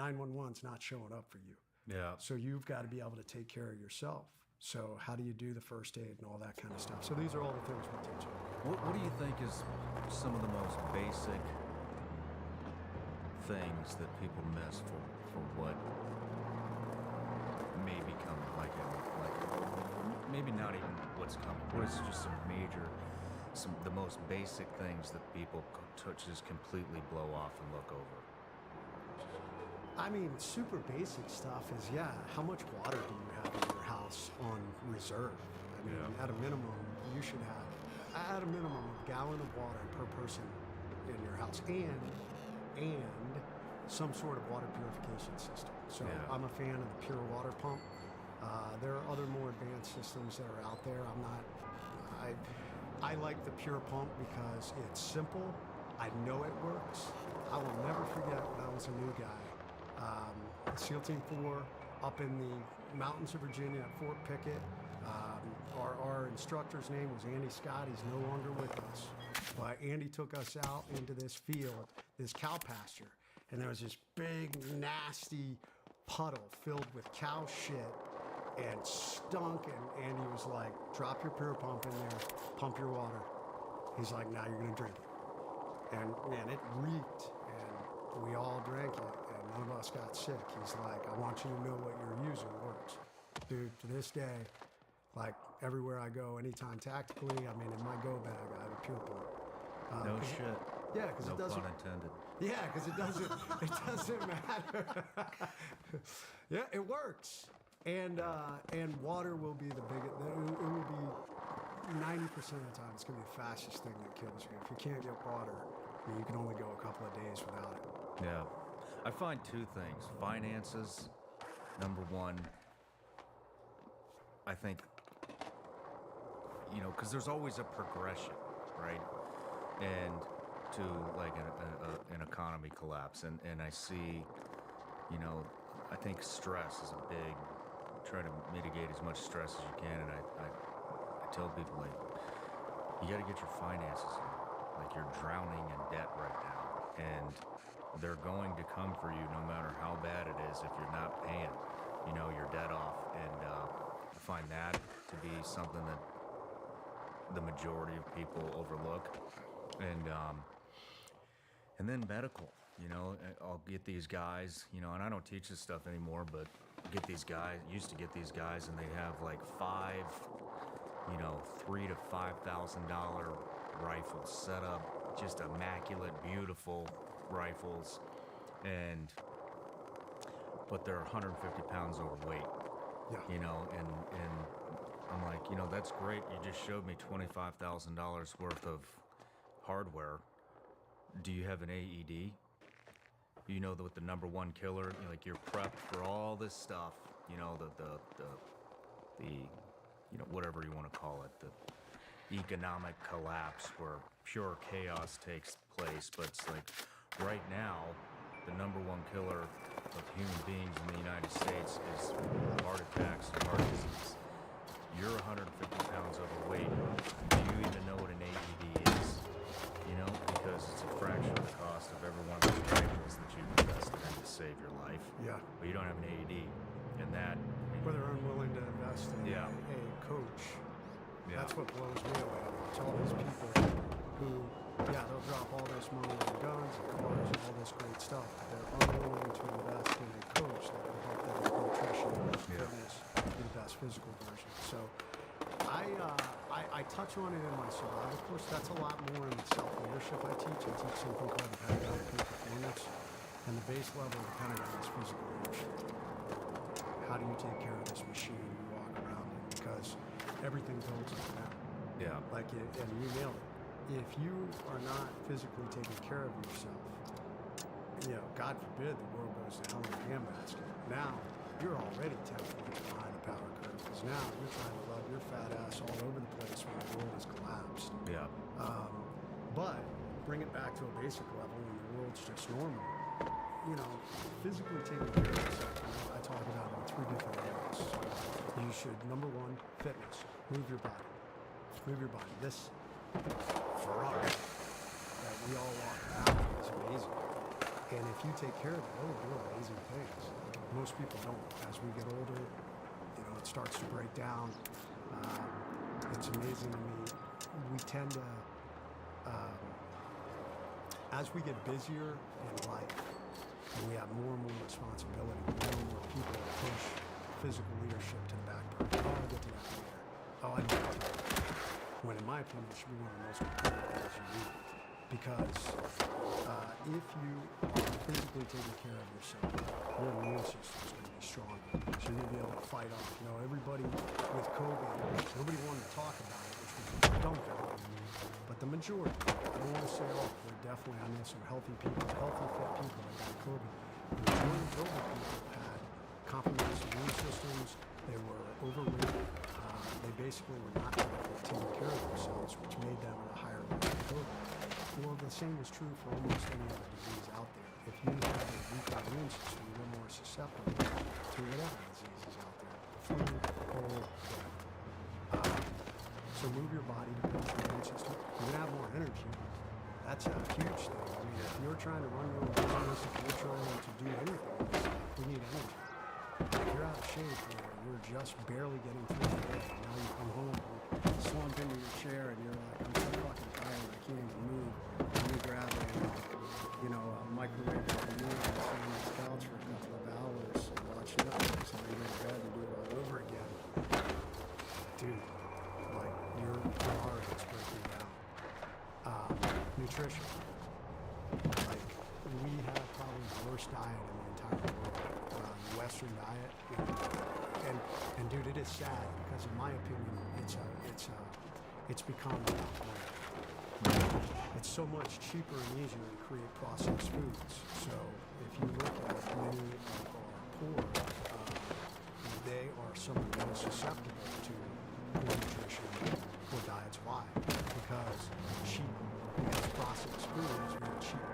911's not showing up for you. Yeah. So you've got to be able to take care of yourself. So how do you do the first aid and all that kind of stuff? So these are all the things we teach you. What do you think is some of the most basic things that people miss for what may become like maybe not even what's coming? What is just the most basic things that people just completely blow off and look over? I mean, super basic stuff is, how much water do you have in your house on reserve? I mean, at a minimum, you should have, at a minimum, a gallon of water per person in your house and some sort of water purification system. So I'm a fan of the pure water pump. There are other more advanced systems that are out there. I like the pure pump because it's simple. I know it works. I will never forget when I was a new guy. SEAL Team 4 up in the mountains of Virginia at Fort Pickett. Our instructor's name was Andy Scott. He's no longer with us. But Andy took us out into this field, this cow pasture, and there was this big, nasty puddle filled with cow shit and stunk. And Andy was like, drop your pure pump in there, pump your water. He's like, now you're going to drink it. And man, it reeked, and we all drank it. None of us got sick. He's like, I want you to know what you're using works. Dude, to this day, like everywhere I go, anytime tactically, I mean, in my go bag, I have a pure pump. No shit. Yeah, because it doesn't. No pun intended. Yeah, because it doesn't matter. Yeah, it works. And water will be the biggest. It will be 90% of the time. It's gonna be the fastest thing that kills you. If you can't get water, I mean, you can only go a couple of days without it. Yeah. I find two things. Finances, number one, I think, because there's always a progression, right? And to like an economy collapse. And I see, I think stress is a big, try to mitigate as much stress as you can. And I tell people, like, you got to get your finances in. Like, you're drowning in debt right now. And they're going to come for you no matter how bad it is if you're not paying, your debt off. And I find that to be something that the majority of people overlook. And then medical, I'll get these guys, and I don't teach this stuff anymore, but used to get these guys, and they have like $3,000 to $5,000 rifles set up, just immaculate, beautiful rifles, but they're 150 pounds overweight. Yeah. And I'm like, that's great. You just showed me $25,000 worth of hardware. Do you have an AED? With the number one killer, you're prepped for all this stuff, the whatever you want to call it, the economic collapse where pure chaos takes place. But it's like, right now, the number one killer of human beings in the United States is heart attacks and heart disease. You're 150 pounds overweight. Do you even know what an AED is? Because it's a fraction of the cost of every one of those rifles that you've invested in to save your life. Yeah. But you don't have an AED. And that... Where they're unwilling to invest in a coach. Yeah. That's what blows me away. It's all these people who, they'll drop all this money on guns and cars and all this great stuff. They're unwilling to invest in a coach that will help them with nutrition and fitness, be the best physical version. So I touch on it in my survival course. That's a lot more in the self-leadership I teach. I teach something called the Pentagon of Peak Performance. And the base level of the Pentagon is physical leadership. How do you take care of this machine you walk around in? Because everything builds on that. Yeah. And you nailed it. If you are not physically taking care of yourself, God forbid the world goes to hell in a handbasket. Now, you're already 10 points behind the power curve, because now you're trying to love your fat ass all over the place when the world has collapsed. Yeah. But bring it back to a basic level when the world's just normal. Physically taking care of yourself, I talk about it in 3 different areas. You should, number one, fitness. Move your body. Move your body. This Ferrari that we all walk around is amazing. And if you take care of it, it'll do amazing things. Most people don't. As we get older, it starts to break down. It's amazing to me. We tend to, as we get busier in life, and we have more and more responsibility, more and more people push physical leadership to the back burner. Oh, I'll get to that later. Oh, I need to. When, in my opinion, it should be one of the most important things you do. Because if you are physically taking care of yourself, your immune system is going to be stronger. So you're going to be able to fight off. Everybody with COVID, nobody wanted to talk about it, which was dumb for them. But the majority, I don't want to say all, there definitely, I know some healthy people, healthy, fit people that got COVID. The majority of COVID people had compromised immune systems. They were overweight. They basically were not taking care of themselves, which made them at a higher risk of COVID. Well, the same is true for almost any other disease out there. If you have a weak immune system, you're more susceptible to whatever diseases out there. Flu, cold, whatever. So move your body to build your immune system. You're going to have more energy. That's a huge thing. I mean, if you're trying to run your own business, if you're trying to do anything in this life, we need energy. If you're out of shape or you're just barely getting through the day, and now you come home and slump into your chair and you're like, I'm so fucking tired, I can't even move. Let me grab a microwave for me and sit on this couch for a couple of hours and watch Netflix and then go to bed and do it all over again. Dude, like your heart is breaking down. Nutrition. Like we have probably the worst diet in the entire world. Western diet, and dude, it is sad because in my opinion, it's become it's so much cheaper and easier to create processed foods. So if you look at many of our poor, they are some of the most susceptible to poor nutrition or diets. Why? Because cheap, processed food is really cheap.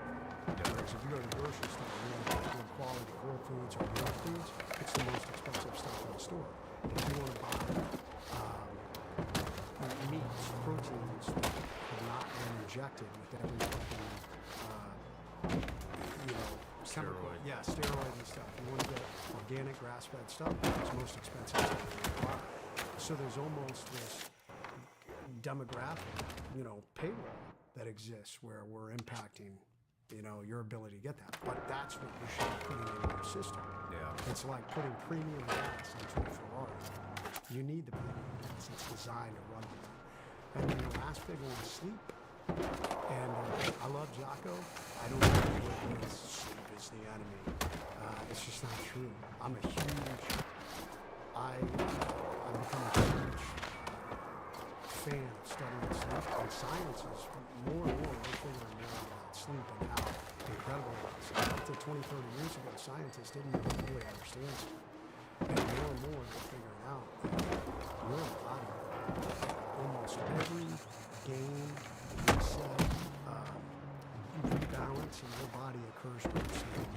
Whereas if you go to the grocery store and you want good quality whole foods or real foods, it's the most expensive stuff in the store. And if you want to buy meats, proteins that have not been injected with every fucking, chemical, steroid and stuff. You want to get organic grass-fed stuff, it's the most expensive stuff you can buy. So there's almost this demographic, paywall that exists where we're impacting your ability to get that. But that's what you should be putting in your system. Yeah. It's like putting premium gas into a Ferrari. You need the premium gas. It's designed to run on that. And then the last big one is sleep. And I love Jocko. I don't think sleep is the enemy. It's just not true. I've become a huge fan of studying sleep. And science is more and more we're figuring out about sleep and how incredible it is. Up to 20, 30 years ago, scientists didn't even really understand sleep. And more they're figuring out that your body, almost every game, reset, rebalance in your body occurs through sleep.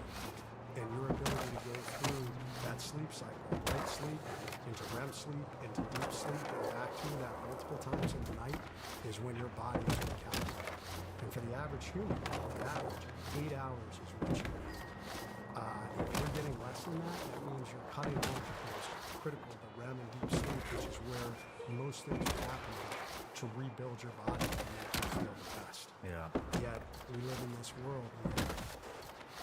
And your ability to go through that sleep cycle, light sleep, into REM sleep, into deep sleep, and back to that multiple times in the night is when your body is recalibrated. And for the average human, the average, 8 hours is what you need. If you're getting less than that, that means you're cutting off those critical, the REM and deep sleep, which is where most things are happening to rebuild your body and make you feel the best. Yeah. Yet we live in this world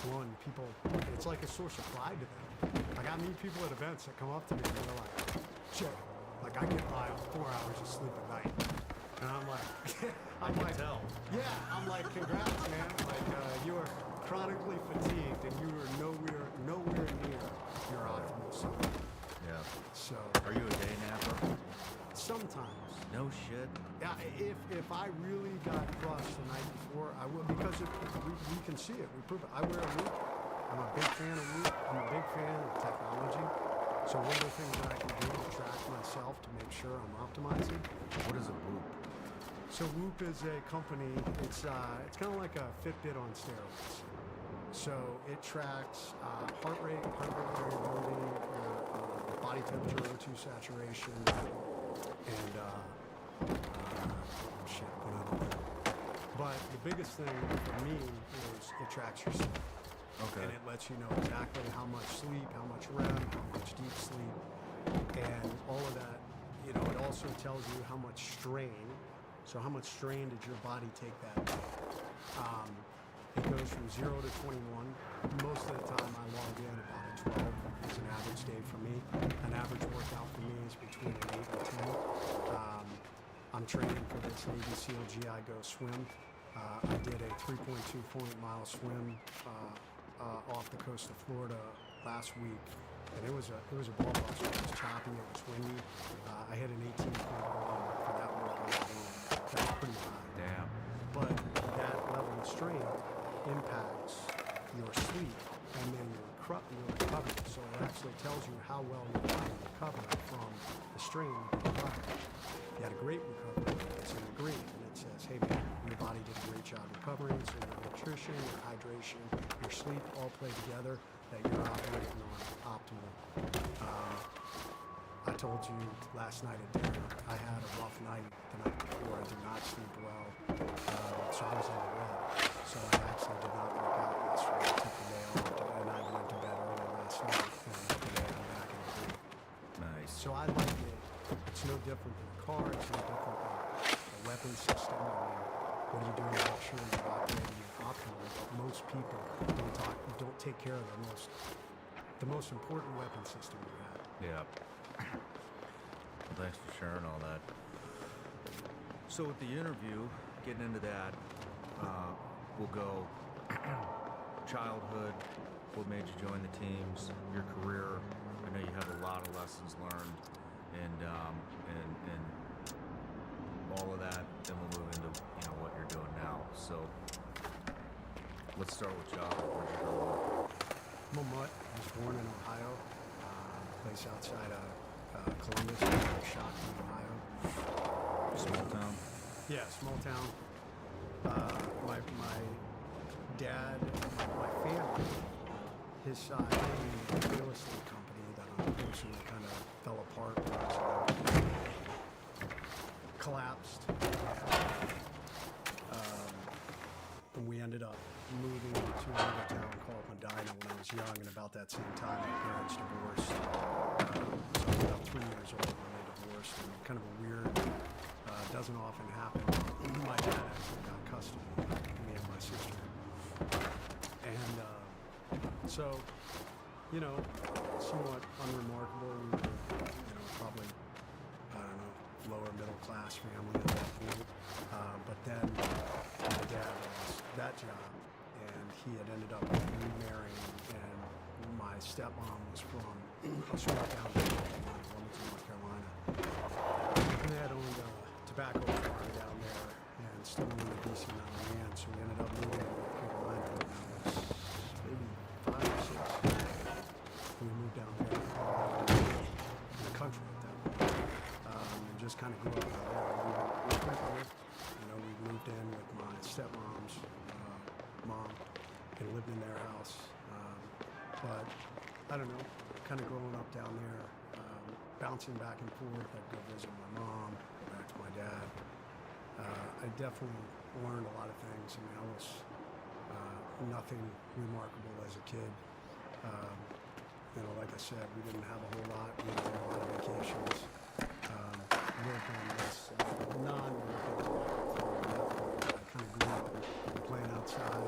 where people, it's like a source of pride to them. Like I meet people at events that come up to me and they're like, "Check, like I get by on 4 hours of sleep at night," and I'm like, I can tell. Yeah, I'm like, congrats, man. Like you are chronically fatigued and you are nowhere near your optimal self. Yeah. So. Are you a day napper? Sometimes. No shit. Yeah, if I really got crushed the night before, I would, because we can see it. We prove it. I wear a Whoop. I'm a big fan of Whoop. I'm a big fan of technology. So one of the things that I can do to track myself to make sure I'm optimizing. What is a Whoop? So Whoop is a company. It's kind of like a Fitbit on steroids. So it tracks heart rate variability, body temperature, O2 saturation, and what other thing? But the biggest thing for me is it tracks your sleep. Okay. And it lets you know exactly how much sleep, how much REM, how much deep sleep, and all of that. You know, it also tells you how much strain. So how much strain did your body take that day? It goes from 0 to 21. Most of the time I log in about a 12 is an average day for me. An average workout for me is between an 8 and 10. I'm training for this Navy SEAL GI Go swim. I did a 3.2 mile swim off the coast of Florida last week. And it was a ball buster. It was choppy, it was windy. I hit an 18.1 for that workout alone. That's pretty high. Damn. But that level of strain impacts your sleep and then your recovery. So it actually tells you how well your body recovered from the strain you provided. If you had a great recovery, it's in the green, and it says, hey man, your body did a great job recovering, so your nutrition, your hydration, your sleep all play together, that you're operating on optimal. I told you last night at dinner, I had a rough night the night before. I did not sleep well, so I was in the red. So I actually did not work out yesterday. I took the day off, and I went to bed early last night, and today I'm back in the green. Nice. So I like it. It's no different than a car. It's no different than a weapon system. I mean, what are you doing to make sure you're operating optimally? But most people don't take care of the most important weapon system you have. Yeah. Well, thanks for sharing all that. So with the interview, getting into that, we'll go childhood, what made you join the teams, your career. I know you have a lot of lessons learned, and all of that. Then we'll move into what you're doing now. So let's start with childhood. Where'd you grow up? I'm a mutt. I was born in Ohio, place outside of Columbus, Shakopee, Ohio. Small town. Yeah, small town. My dad, my family, his side, owned a real estate company that unfortunately kind of fell apart when I was around. Collapsed. And we ended up moving to another town called Medina when I was young, and about that same time my parents divorced. So I was about 3 years old when they divorced, and kind of a weird, doesn't often happen. My dad actually got custody of me and my sister. And so, somewhat unremarkable. We were, probably, I don't know, lower middle class family at that point. But then my dad lost that job, and he had ended up remarrying, and my stepmom was from a small town in Wilmington, North Carolina. And they had owned a tobacco farm down there and still owned a decent amount of land, so we ended up moving to North Carolina when I was maybe 5 or 6. We moved down there in the country at that point, and just kind of grew up down there. We moved in with my stepmom's mom and lived in their house. But I don't know, kind of growing up down there, bouncing back and forth. I'd go visit my mom, go back to my dad. I definitely learned a lot of things. I mean, I was nothing remarkable as a kid. Like I said, we didn't have a whole lot. We didn't have a lot of vacations. Lived on this non-working farm. I kind of grew up playing outside.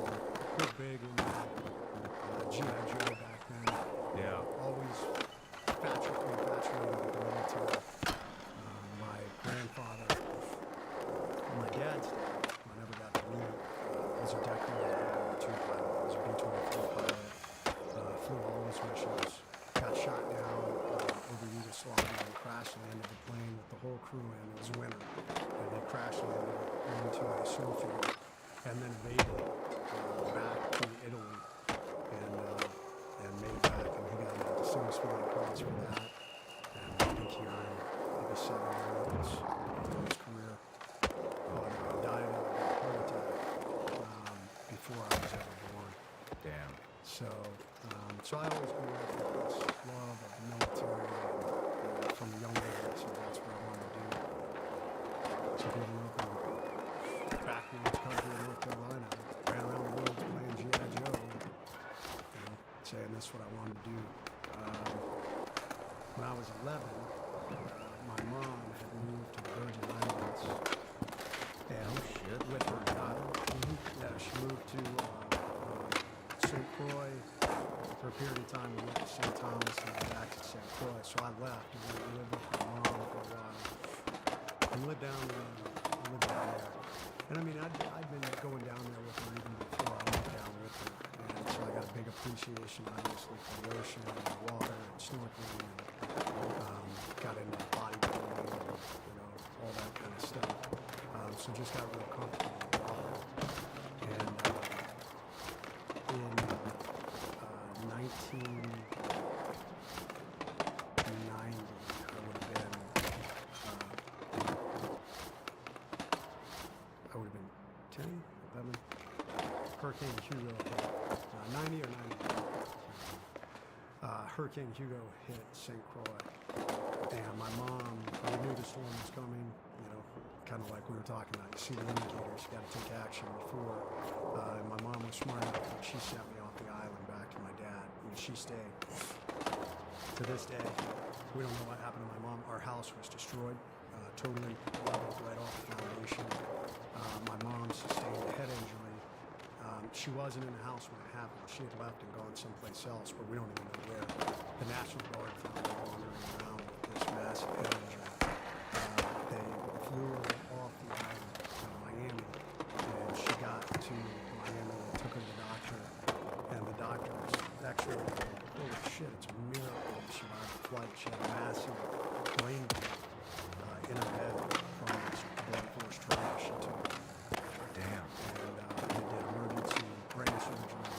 Real big in G.I. Joe back then. Yeah. Always infatuated with the military. My grandfather, my dad's dad, I never got to meet, was a decorated B-2 pilot. Was a B-24 pilot. Flew all his missions. Got shot down over Yugoslavia and crash landed the plane with the whole crew in. It was winter. And they crash landed into a snowfield and then evaded back to Italy and made it back. And he got a Distinguished Flying Cross for that. And I think he earned maybe 7 medals after his career. But died of a heart attack before I was ever born. Damn. So I always grew up with this love of the military and from a young age, so that's what I wanted to do. So growing up in backwoods country in North Carolina, ran around the woods playing G.I. Joe. this is what I wanted to do. When I was 11, my mom had moved to the Virgin Islands. And Oh, shit. with her daughter. Yeah, she moved to St. Croix for a period of time. We went to St. Thomas and then back to St. Croix. So I left and went to live with my mom for a while. And lived down there. And I mean, I'd been going down there with her even before I went down with her. And so I got a big appreciation, obviously, for the ocean and the water and snorkeling. And got into bodybuilding and, all that kind of stuff. So just got real comfortable with the water. And in 1990, I would have been 10, 11. Hurricane Hugo hit 90 or 91. Hurricane Hugo hit St. Croix. And my mom, we knew the storm was coming, kind of like we were talking about. You see the indicators, you got to take action before. And my mom was smart enough that she sent me off the island back to my dad. And she stayed. To this day, we don't know what happened to my mom. Our house was destroyed, totally leveled right off the foundation. My mom sustained a head injury. She wasn't in the house when it happened. She had left and gone someplace else, but we don't even know where. The National Guard found her wandering around with this massive head injury. They flew her off the island to Miami, and she got to Miami and took her to the doctor. And the doctors actually were like, holy shit, it's a miracle she survived the flight. She had a massive brain bleed in her head from this blood force trauma she took. Damn. And they did emergency brain surgery.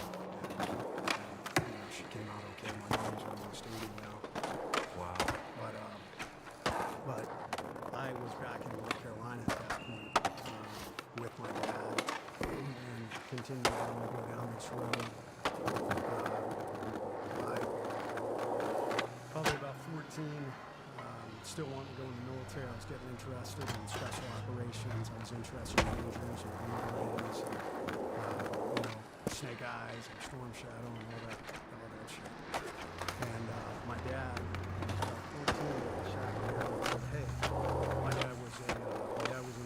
And she came out okay. My mom's almost 80 now. Wow. But I was back in North Carolina at that point with my dad and continued on to go down this road. I probably about 14, still wanting to go in the military. I was getting interested in special operations. I was interested in Rangers and Marines and Snake Eyes and Storm Shadow and all that shit. And my dad, about 14, shot me down and said, hey, my dad was in the Army.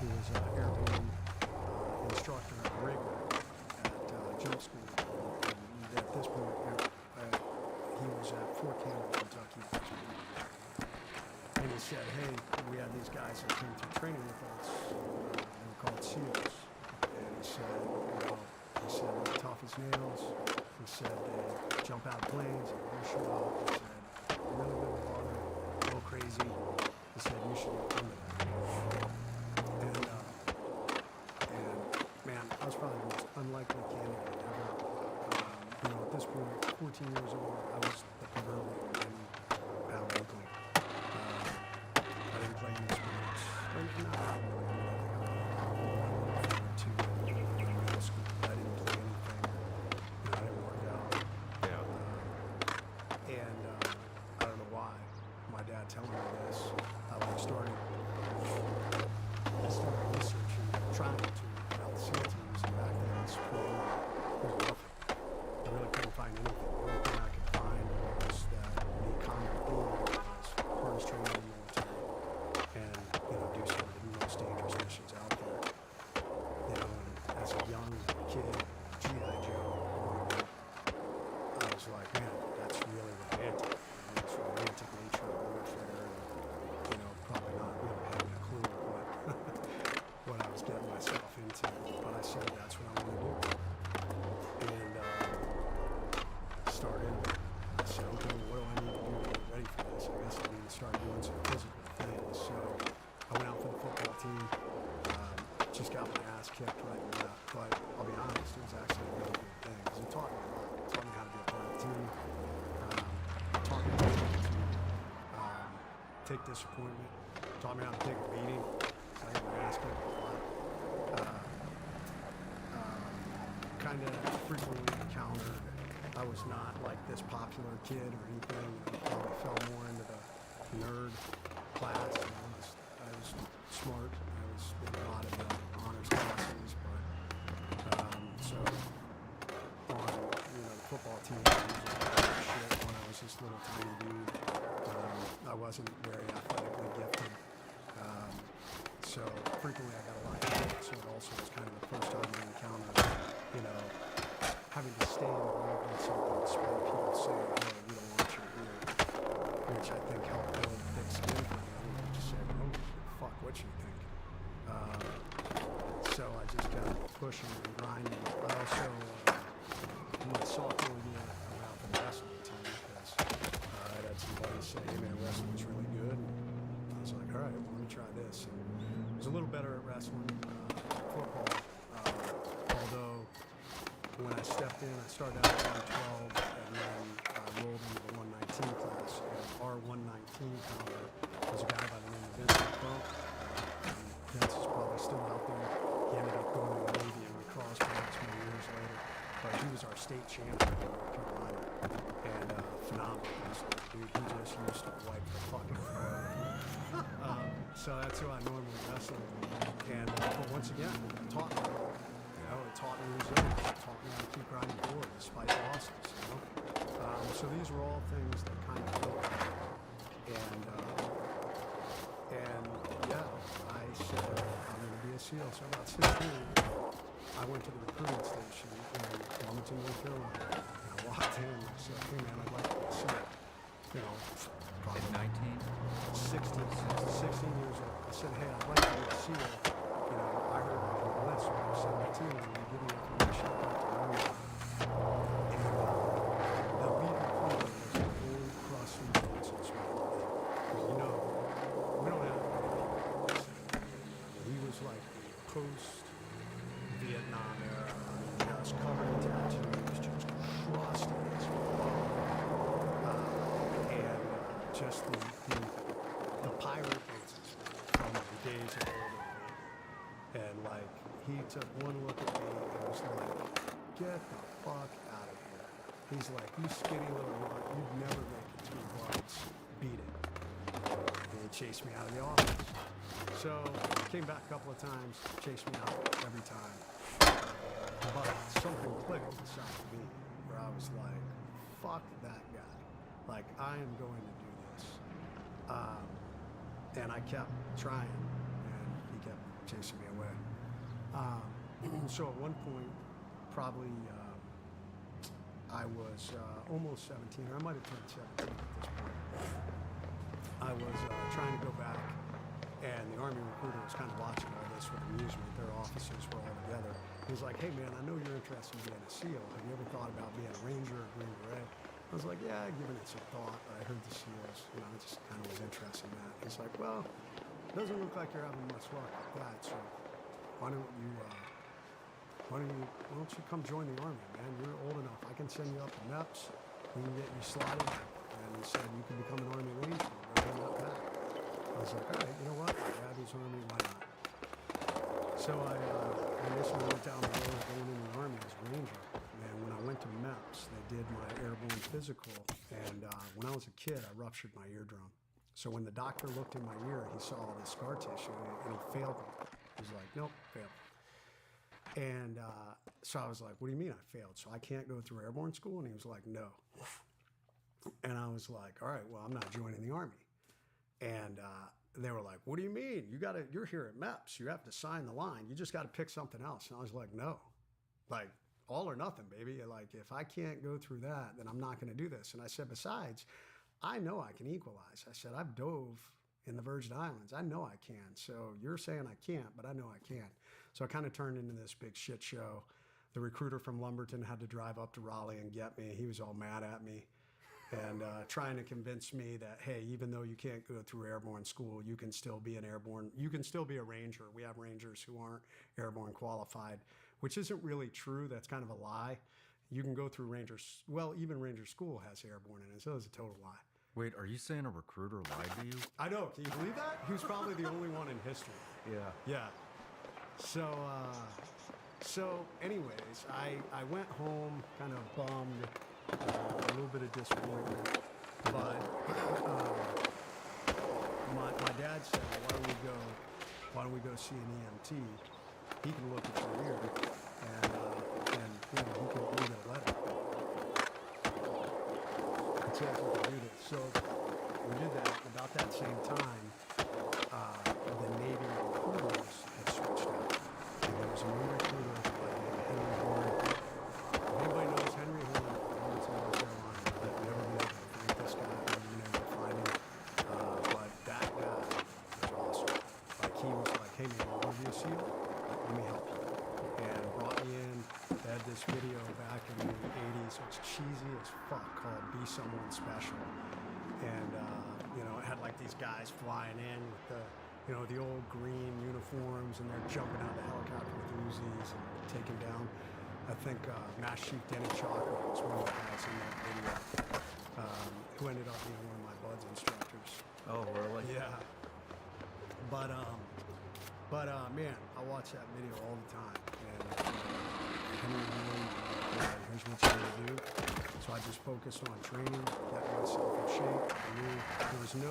He was an airborne instructor and rigger at jump school. And at this point, he was at Fort Campbell, Kentucky. And he said, hey, we had these guys that came through training with us. They were called SEALs. And he said, they're tough as nails. He said, they jump out of planes and shoot off. He said, really good with water, go crazy. He said, you should look into that. And man, I was probably the most unlikely candidate ever. At this point, 14 years old, I was the proverbial pound weakling. I didn't play any sports. I didn't play anything. I didn't work out. Yeah. And I don't know why. My dad telling me this. I started researching, trying to about the SEAL teams, and back then in school, there was nothing. I really couldn't find anything. The only thing I could find was that the common theme was hardest training in the military, and do some of the most dangerous missions out there. And as a young kid, G.I. Joe, I was like, man, that's really romantic. It's romantic nature of warfare, and probably not really having a clue what I was getting myself into. But I said that's what I want to do. And started. I said, okay, what do I need to do to get ready for this? I guess I need to start doing some physical things. So I went out for the football team. Just got my ass kicked right and left. But I'll be honest, it was actually a really good thing because it taught me a lot. It taught me how to be a part of the team. Taught me how to take disappointment. Taught me how to take a beating. So I got my ass kicked a lot. Kind of frequently encountered. I was not like this popular kid or anything. I probably fell more into the nerd class. I was smart. I was in a lot of the honors classes, but so little tiny dude. I wasn't very athletically gifted. So frequently I got a lot of hit. So it also was kind of the first time I encountered, you know, having to stay involved in something despite people saying, hey, we don't want you here, which I think helped build thick skin for me. I just said, oh, fuck what you think. So I just kept pushing and grinding. I also, my sophomore year, I went out for the wrestling team because I had somebody say, hey man, wrestling's really good. And I was like, all right, well, let me try this. And I was a little better at wrestling, football, although when I stepped in, I started out at 112 and then rolled into the 119 class. And our 119 pounder was a guy by the name of Vincent Crump. Vince is probably still out there. He ended up going to the Navy and lacrosse players many years later. But he was our state champion in North Carolina. And phenomenal wrestler. Dude, he just used to wipe the fucking floor with me. So that's who I normally wrestle. And but once again, it taught me. You know, it taught me resilience. It taught me how to keep grinding forward despite losses. You know, so these were all things that kind of built me. And yeah, I said I'm going to be a SEAL. So about 16, I went to the recruiting station in Wilmington, North Carolina. And I walked in and I said, hey man, I'd like to be a SEAL. You know, probably At 19? 16 years old. I said, hey, I'd like to be a SEAL. You know, I heard I can enlist when I was 17 and you give me information about the Army. And the lead recruiter was an old crusty nonsense man. You know, we don't have he was like the post-Vietnam era. I mean, just covered in tattoos, just crusty as fuck. And just the pirate faces from the days of old. And like, he took one look at me and was like, get the fuck out of here. He's like, you skinny little runt, you'd never make it 3 months. Beat it. And he chased me out of the office. So he came back a couple of times, chased me out every time. But something clicked inside of me where I was like, fuck that guy. Like, I am going to do this. And I kept trying, and he kept chasing me away. So at one point, probably I was almost 17, or I might have turned 17 at this point. I was trying to go back, and the Army recruiter was kind of watching all this with amusement. Their officers were all together. He was like, hey man, I know you're interested in being a SEAL. Have you ever thought about being a Ranger or Green Beret? I was like, yeah, I've given it some thought, but I heard the SEALs, you know, I just kind of was interested in that. He's like, well, it doesn't look like you're having much luck with that, so why don't you come join the Army, man? You're old enough. I can send you up to MEPS. We can get you slotted. And he said, you can become an Army Ranger. Go in that pack. I was like, all right, you know what? Abby's Army, why not? So I initially went down the road going into the Army as a Ranger. And when I went to MEPS, they did my airborne physical. And when I was a kid, I ruptured my eardrum. So when the doctor looked in my ear, he saw all this scar tissue and he failed me. He was like, nope, failed. And so I was like, what do you mean I failed? So I can't go through airborne school? And he was like, no. And I was like, all right, well, I'm not joining the Army. And they were like, what do you mean? You're here at MEPS. You have to sign the line. You just got to pick something else. And I was like, no. Like, all or nothing, baby. Like, if I can't go through that, then I'm not going to do this. And I said, besides, I know I can equalize. I said, I've dove in the Virgin Islands. I know I can. So you're saying I can't, but I know I can. So it kind of turned into this big shit show. The recruiter from Lumberton had to drive up to Raleigh and get me. He was all mad at me and trying to convince me that, hey, even though you can't go through airborne school, you can still be a Ranger. We have Rangers who aren't airborne qualified, which isn't really true. That's kind of a lie. You can go through Rangers. Well, even Ranger School has airborne in it, so it's a total lie. Wait, are you saying a recruiter lied to you? I know. Can you believe that? He was probably the only one in history. Yeah. So anyways, I went home kind of bummed, a little bit of disappointment, but my dad said, well, why don't we go see an EMT? He can look at your ear and you know, he can read a letter. It says you can do So we did that. About that same time, the Navy recruiters had switched out. And there was a new recruiter by the name of Henry Horn. If anybody knows Henry Horn, it's in North Carolina. I've never been able to find this guy. I've never been able to find him. But that guy was awesome. Like, he was like, hey man, you want to be a SEAL? Let me help you. And brought me in. They had this video back in the 80s. It was cheesy as fuck, called Be Someone Special. And, you know, it had like these guys flying in with the, you know, the old green uniforms, and they're jumping out of the helicopter with Uzis and taking down. I think Master Chief Denny Chalker was one of the guys in that video, who ended up being one of my BUD/S instructors. Oh, really? Yeah. But man, I watch that video all the time. And Henry Horn, here's what you need to do. So I just focused on training, getting myself in shape. I knew there was no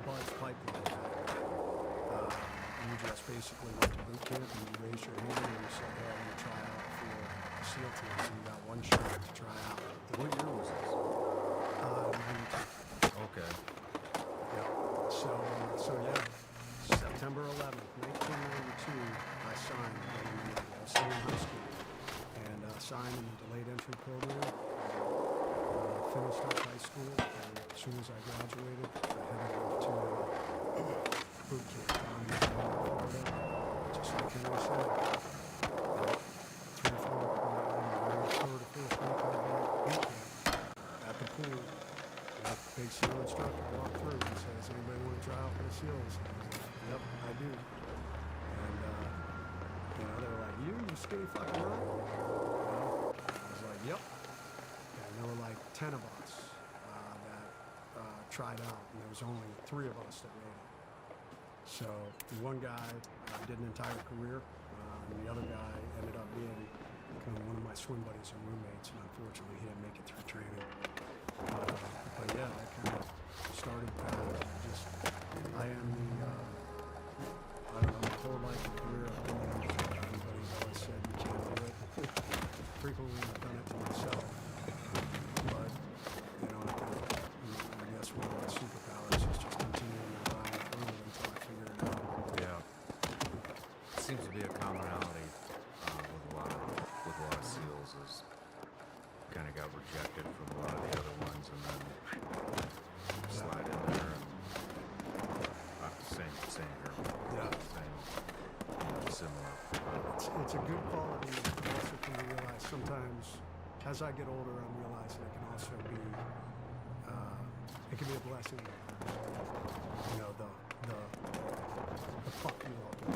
BUD/S pipeline back then. You just basically went to boot camp and you raised your hand and you said, hey, I'm going to try out for the SEAL team. So you got one shot to try out. What year was this? 92. Okay. Yeah. So yeah, September 11th, 1992, I signed. I was still in high school, and signed in the delayed entry program. Finished up high school, and as soon as I graduated, I headed off to boot camp down in Florida, just like Henry said. 3 or 4, third or fourth week of boot camp at the pool. Big SEAL instructor walked through and says, anybody want to try out for the SEALs? And I was like, yep, I do. And, you know, they were like, you skinny fucking right? You know? I was like, yep. And there were like 10 of us that tried out, and there was only 3 of us that made it. So the one guy did an entire career, and the other guy ended up being kind of one of my swim buddies and roommates, and unfortunately he didn't make it through training. But yeah, that kind of started I am the, I don't know, my whole life and career I've been the instructor. Everybody's always said you can't do it. Frequently I've done it to myself. But, you know, I guess one of my superpowers is just continuing to grind through it until I figure it out. Yeah. It seems to be a commonality with a lot of SEALs is kind of got rejected from a lot of the other ones, and then slide in there. And same here. Yeah. Same, similar. It's a good quality. It also can be realized sometimes, as I get older, I'm realizing it can also be, it can be a blessing. You know, the fuck you all do.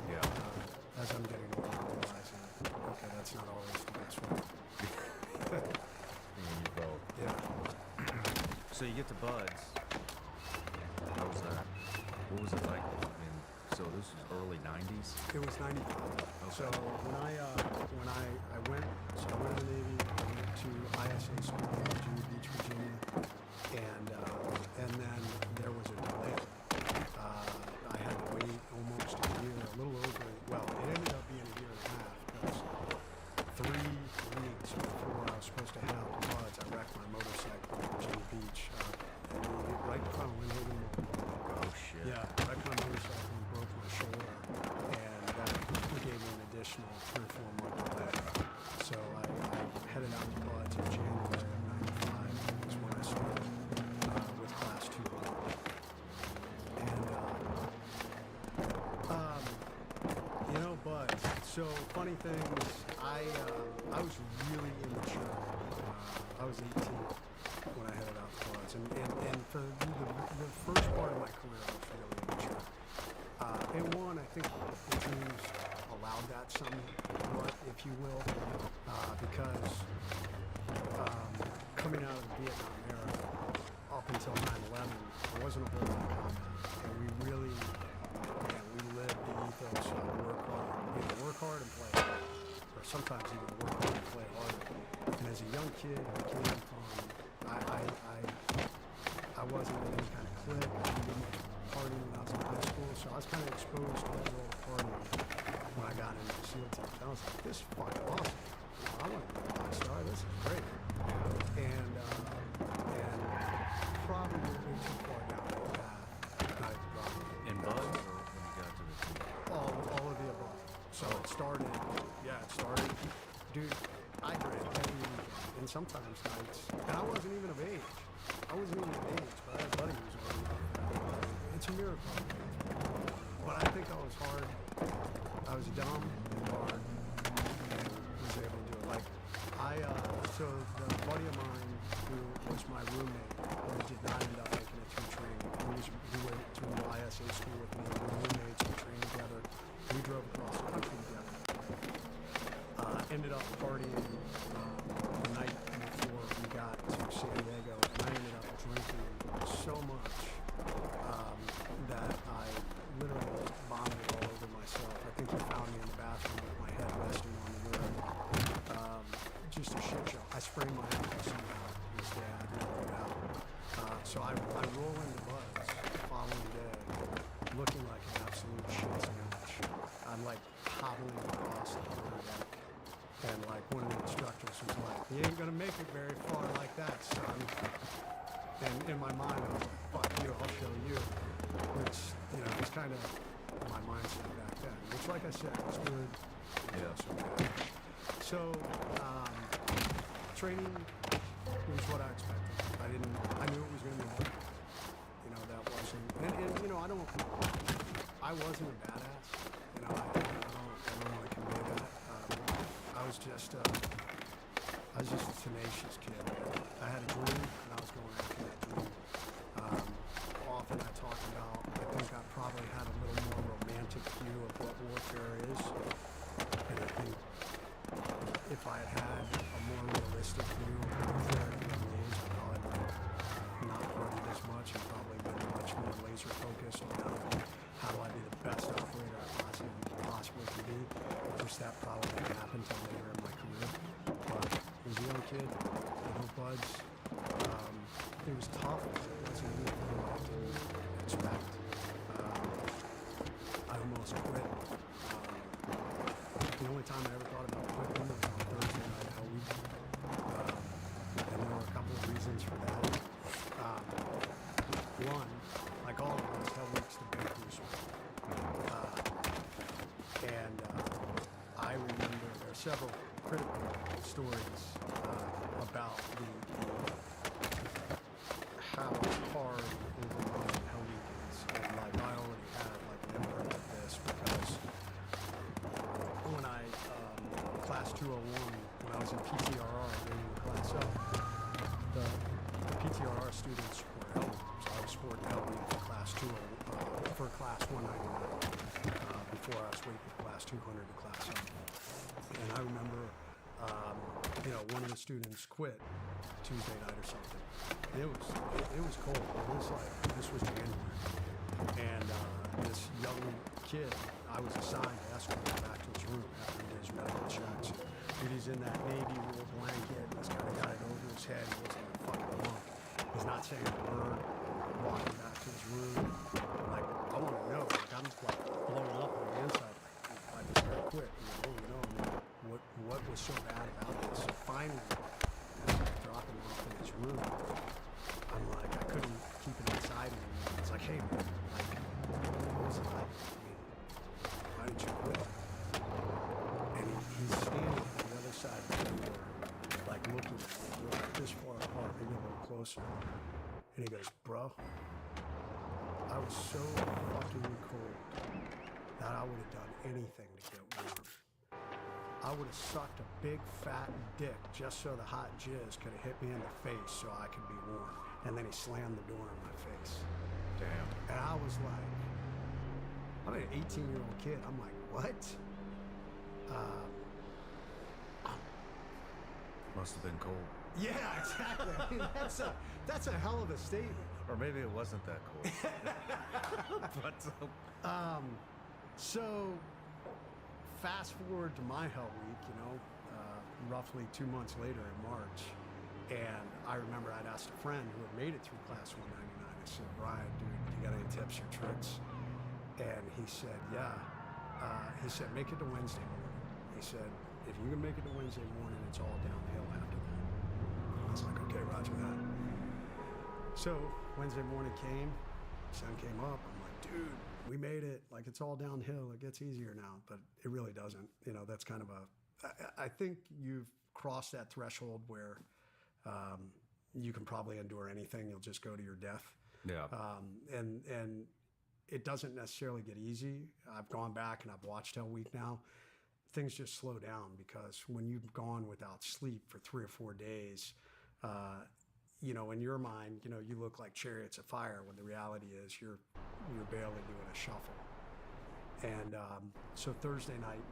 Yeah. As I'm getting older, I'm realizing, okay, that's not always the best way. You both. Yeah. So you get to BUD/S. How was that? What was it like? I mean, so this was early '90s. It was 95. Okay. So when I went to the Navy, I went to ISA school in Virginia Beach, Virginia, and then there was a delay. I had to wait almost a year, a little over. Well, it ended up being a year and a half because 3 weeks before I was supposed to have BUD/S, I wrecked my motorcycle in Virginia Beach, right in front of Lynn Haven Mall. Oh shit. Yeah, wrecked my motorcycle and broke my shoulder, and that gave me an additional 3 or 4 month delay. So I headed out to BUD/S in January of '95. Is when I started with Class 2. And you know, BUD/S. So funny thing is, I was really immature. I was 18 when I headed out to BUD/S, and for the first part of my career, I was really immature. And one, I think the teams allowed that somewhat, if you will, because coming out of the Vietnam era up until 9/11, there wasn't a whole lot of combat, and we really, we lived the ethos of work hard, work hard and play hard, or sometimes even work hard and play harder. And as a young kid, I came from, I wasn't in any kind of clique. I didn't do much partying when I was in high school, so I was kind of exposed to the world of partying when I got into the SEAL teams. I was like, this is fucking awesome. I want to be a rock star. This is great. And probably would have been too far down that path. I probably In buds or when you got to the team? all of the above. So it started, dude, I drank every weekend, and sometimes nights, and I wasn't even of age. I wasn't even of age, but I had a buddy who was old enough. It's a miracle. But I think I was hard. I was dumb and hard, and was able to do it. Like, so the buddy of mine who was my roommate, who did not end up making it through training, he went to ISA school with me, we were roommates, we trained together, we drove across the country together. Ended up partying the night before we got to San Diego, and I ended up drinking so much that I literally vomited all over myself. I think he found me in the bathroom with my head resting on the urinal. Just a shit show. I sprained my ankle somehow this day. I didn't know how. So I roll into Buzz the following day, looking like an absolute shit sandwich. I'm like hobbling across the quarterdeck. And like one of the instructors was like, "You ain't gonna make it very far like that, son." And in my mind, I was like, "Fuck you, I'll show you." Which, you know, was kind of my mindset back then. Which, like I said, was good. Yeah. So, training was what I expected. I knew it was gonna be hard. You know, that wasn't, and you know, I wasn't a badass. You know, I don't want to convey that. I was just a tenacious kid. I had a dream, and I was going after that dream. Often I talk about, I think I probably had a little more romantic view of what warfare is, and I think if I had had a more realistic view of warfare at a young age, I probably would have not partied as much and probably been much more laser focused on how do I be the best operator I possibly can be. Just that probably didn't happen until later in my career. But as a young kid, you know, Buds, it was tough. It wasn't anything I didn't expect. I almost quit. The only time I ever thought about quitting was on Thursday night Hell Week. And there were a couple of reasons for that. One, like all of us, Hell Week's the big crucible. And I remember there are several critical stories about how hard overwhelming Hell Week is. And like I already had like an imprint of this because when I class 201, when I was in PTRR doing the class up, the PTRR students were Hell Week. So I was sporting Hell Week for class 2 for class 199 before I was waiting for class 200 to class up. And I remember, you know, one of the students quit Tuesday night or something. It was cold. This was January. And this young kid, I was assigned to escort him back to his room after he did his medical checks. Dude, he's in that Navy wool blanket. He's kind of got it over his head. He looks like a fucking monk. He's not saying a word. Walking back to his room. Like, I want to know. Like, I'm like blowing up on the inside. Like, I just got to quit. You know, what was so bad about this? So finally, dropping him off in his room, I'm like, I couldn't keep it inside anymore. It's like, hey, man, like, what was it like? I mean, why did you quit? And he's standing on the other side of the door, like looking at me. We're like this far apart, maybe a little closer. And he goes, "Bro, I was so fucking cold that I would have done anything to get warm. I would have sucked a big fat dick just so the hot jizz could have hit me in the face so I could be warm." And then he slammed the door in my face. Damn. And I was like, I'm an 18-year-old kid. I'm like, what? Must have been cold. Yeah, exactly. I mean, that's a hell of a statement. Or maybe it wasn't that cold. But So fast forward to my Hell Week, you know, roughly 2 months later in March, and I remember I'd asked a friend who had made it through class 199. I said, "Ryan, dude, you got any tips or tricks?" And he said, "Yeah." He said, "Make it to Wednesday morning." He said, "If you can make it to Wednesday morning, it's all downhill after that." I was like, "Okay, roger that." So Wednesday morning came, sun came up. I'm like, dude, we made it. Like, it's all downhill. It gets easier now, but it really doesn't. You know, that's kind of I think you've crossed that threshold where you can probably endure anything. You'll just go to your death. Yeah. And it doesn't necessarily get easy. I've gone back and I've watched Hell Week now. Things just slow down because when you've gone without sleep for 3 or 4 days, you know, in your mind, you know, you look like chariots of fire when the reality is you're barely doing a shuffle. And so Thursday night,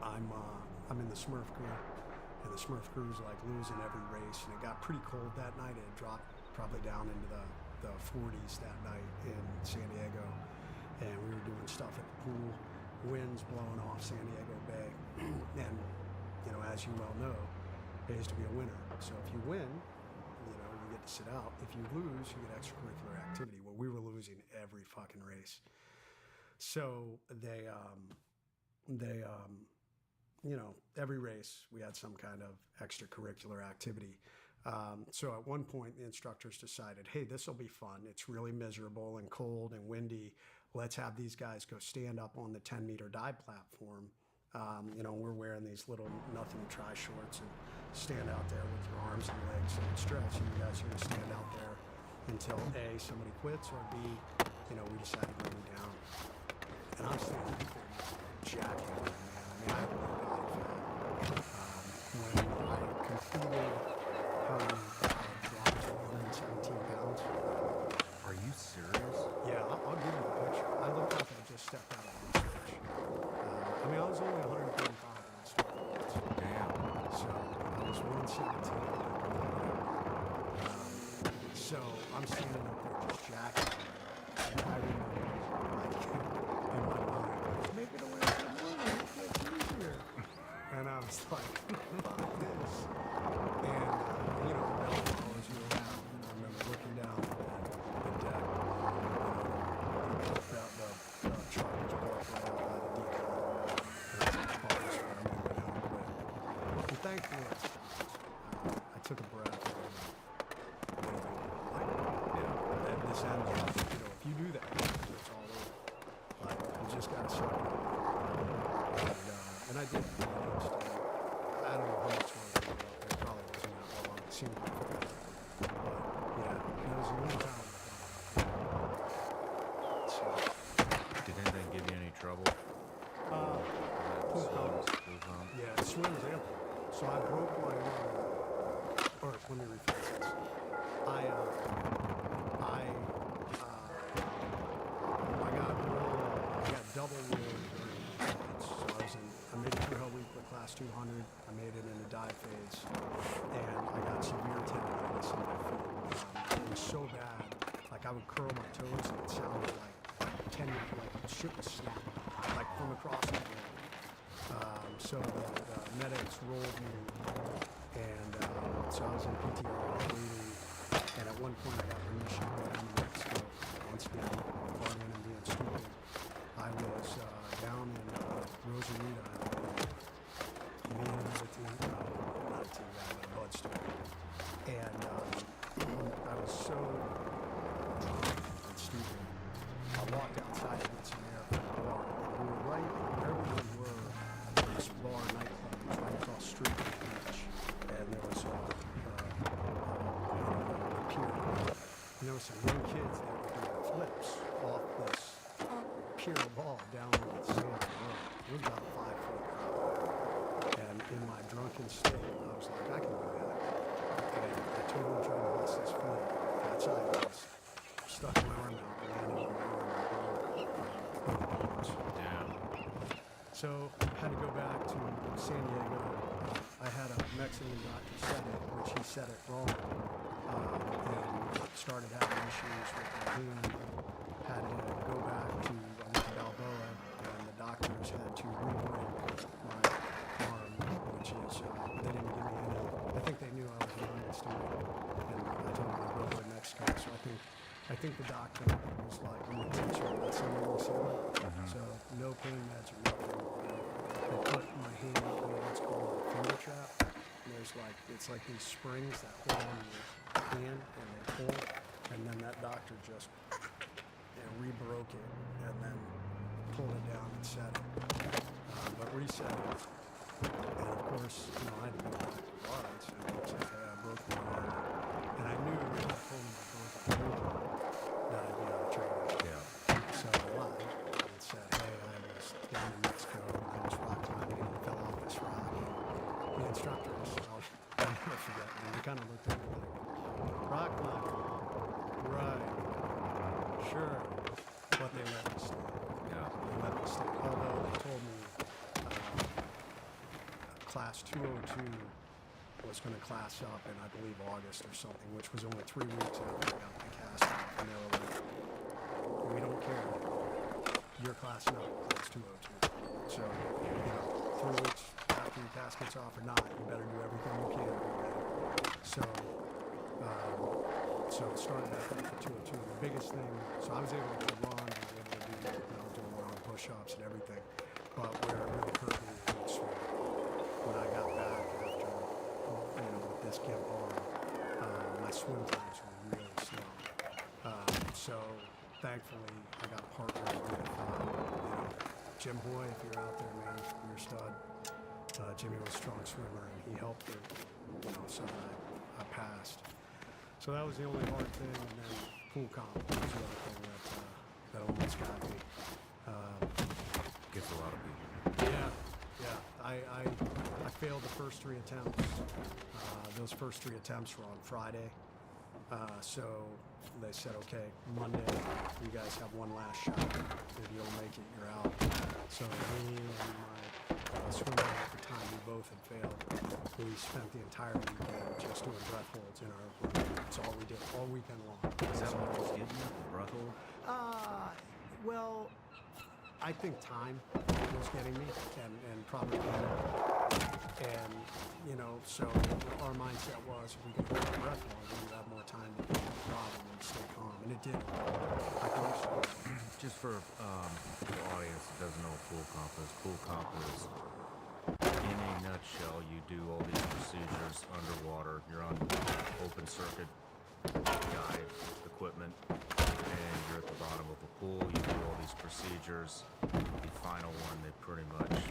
I'm in the Smurf crew, and the Smurf crew's like losing every race, and it got pretty cold that night. It dropped probably down into the 40s that night in San Diego, and we were doing stuff at the pool, winds blowing off San Diego Bay, and you know, as you well know, it pays to be a winner. So if you win, you know, you get to sit out. If you lose, you get extracurricular activity. Well, we were losing every fucking race. So they you know, every race we had some kind of extracurricular activity. So at one point, the instructors decided, hey, this will be fun. It's really miserable and cold and windy. Let's have these guys go stand up on the 10-meter dive platform. You know, we're wearing these little nothing tri-shorts and stand out there with your arms and legs and stretch. And you guys are going to stand out there until A, somebody quits, or B, you know, we decide to bring you down. And I'm standing out there jackhammering, man. I mean, I have no body fat. When I completed how many dropped to 117 pounds. Are you serious? Yeah, I'll give you the picture. I looked like I just stepped out of research. I mean, I was only 135 when I started. Damn. So I was 117. So I'm standing up there just jacking. And I remember, like, in my mind, just make it away from the morning. It gets easier. And I was like, fuck this. And, you know, the bell follows you around. And I remember looking down at the deck. The truck was parked right out by the decon. And I was like, fuck this, I'm going to go down and quit. And thankfully, I took a breath. Like, this ended. You know, if you do that, it's all over. Like, you just got to suck it up. And I did. I don't know how much longer I was up there. Probably wasn't that long. It seemed like forever. But, yeah, it was a long time. So, Did anything give you any trouble? Pool pump. Yeah, swings ample. So I broke my arm. Or let me rephrase this. I got double rolled during fights. So I made it through Hell Week with class 200. I made it in the dive phase, and I got severe tendonitis in my feet. It was so bad, like I would curl my toes, and it sounded like tendon, like shit was snapping, like from across the room. So the medics rolled me, and so I was in PTR bleeding, and at one point I got permission to go down to Mexico. Once again, partying and being stupid. I was down in Rosarita, me and another team, not a team guy, but a bud store. And I was so drunk and stupid. I walked outside to get some air from the bar, and we were right wherever we were. This bar nightclub was right across the street from the beach, and there was a pier. And there were some young kids that were doing flips off this pier wall down on the sand road. It was about a 5-foot drop. And in my drunken state, I was like, I can do that. And I totally tried to bust this flip. Got sideways, stuck my arm out, landed on my arm, and broke bones. Damn. So had to go back to San Diego. I had a Mexican doctor set it, which he said it wrong, and started having issues with my hand. Had to go back to Balboa, and the doctors had to re-break my arm, which is they didn't give me any. I think they knew I was a young student, and I told them I was going to Mexico. So I think the doctor was like, I'm going to teach you about something similar. So no pain meds or nothing. They put my hand in what's called a finger trap. And there's like, it's like these springs that hold on your hand and they pull, and then that doctor just re-broke it and then pulled it down and set it. But reset it. And of course, I had to go back to Lawrence and I said, hey, I broke my arm. And I knew when I told him I broke my arm that I'd be out of training. Yeah. So I lied and said, hey, I was down in Mexico and I was rock climbing and I fell off this rock. And the instructors, I'll never forget, and they kind of looked at me like, rock climbing, right, sure. But they let me stay. Yeah. They let me stay. Although they told me class 202 was going to class up in, I believe, August or something, which was only 3 weeks after I got my cast off. And they were like, we don't care. You're classing up, class 202. So, 3 weeks after your cast gets off or not, you better do everything you can to be ready. So it started out at 202. The biggest thing, so I was able to run, I was able to do, doing my own push-ups and everything. But where it really hurt me was swim. When I got back after, with this gimp arm, my swim times were really slow. So thankfully, I got partnered with, Jim Hoy. If you're out there, man, you're a stud. Jimmy was a strong swimmer, and he helped me, so that I passed. So that was the only hard thing, and then pool comp was the other thing that almost got me. Gets a lot of people. Yeah. I failed the first 3 attempts. Those first 3 attempts were on Friday. So they said, okay, Monday, you guys have one last shot. If you don't make it, you're out. So me and my swimmer at the time, we both had failed. We spent the entire weekend just doing breath holds in our room. That's all we did, all weekend long. Is that what was getting you? The breath hold? Well, I think time was getting me, and probably and so our mindset was if we could hold our breath longer, we'd have more time to figure the problem and stay calm, and it did. I think so. Just for the audience that doesn't know what pool comp is, in a nutshell, you do all these procedures underwater. You're on open circuit guide equipment, and you're at the bottom of a pool. You do all these procedures. The final one, they pretty much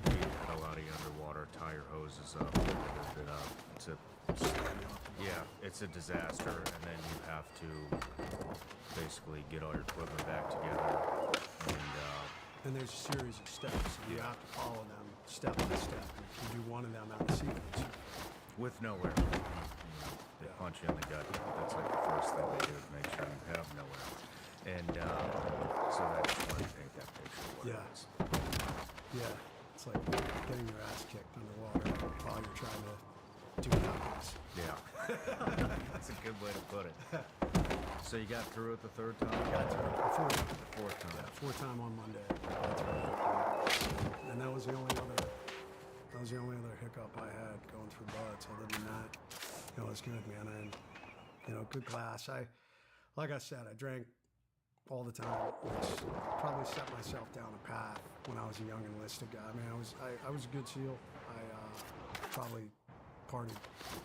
beat the hell out of you underwater, tie your hoses up, lift it up. It's a disaster, and then you have to basically get all your equipment back together. And there's a series of steps, and you have to follow them step by step. And if you do one of them out of sequence, With nowhere. They punch you in the gut. That's like the first thing they do is make sure you have nowhere. And so I just wanted to paint that picture of what it is. Yeah, it's like getting your ass kicked underwater while you're trying to do nothing. Yeah. That's a good way to put it. So you got through it the 3rd time? Got to the fourth 4th time. Yeah, 4th time on Monday. Got to it. And that was the only other hiccup I had going through buds. Other than that, it was good, man. And good class. Like I said, I drank all the time, which probably set myself down a path when I was a young enlisted guy. I mean, I was a good SEAL. I probably partied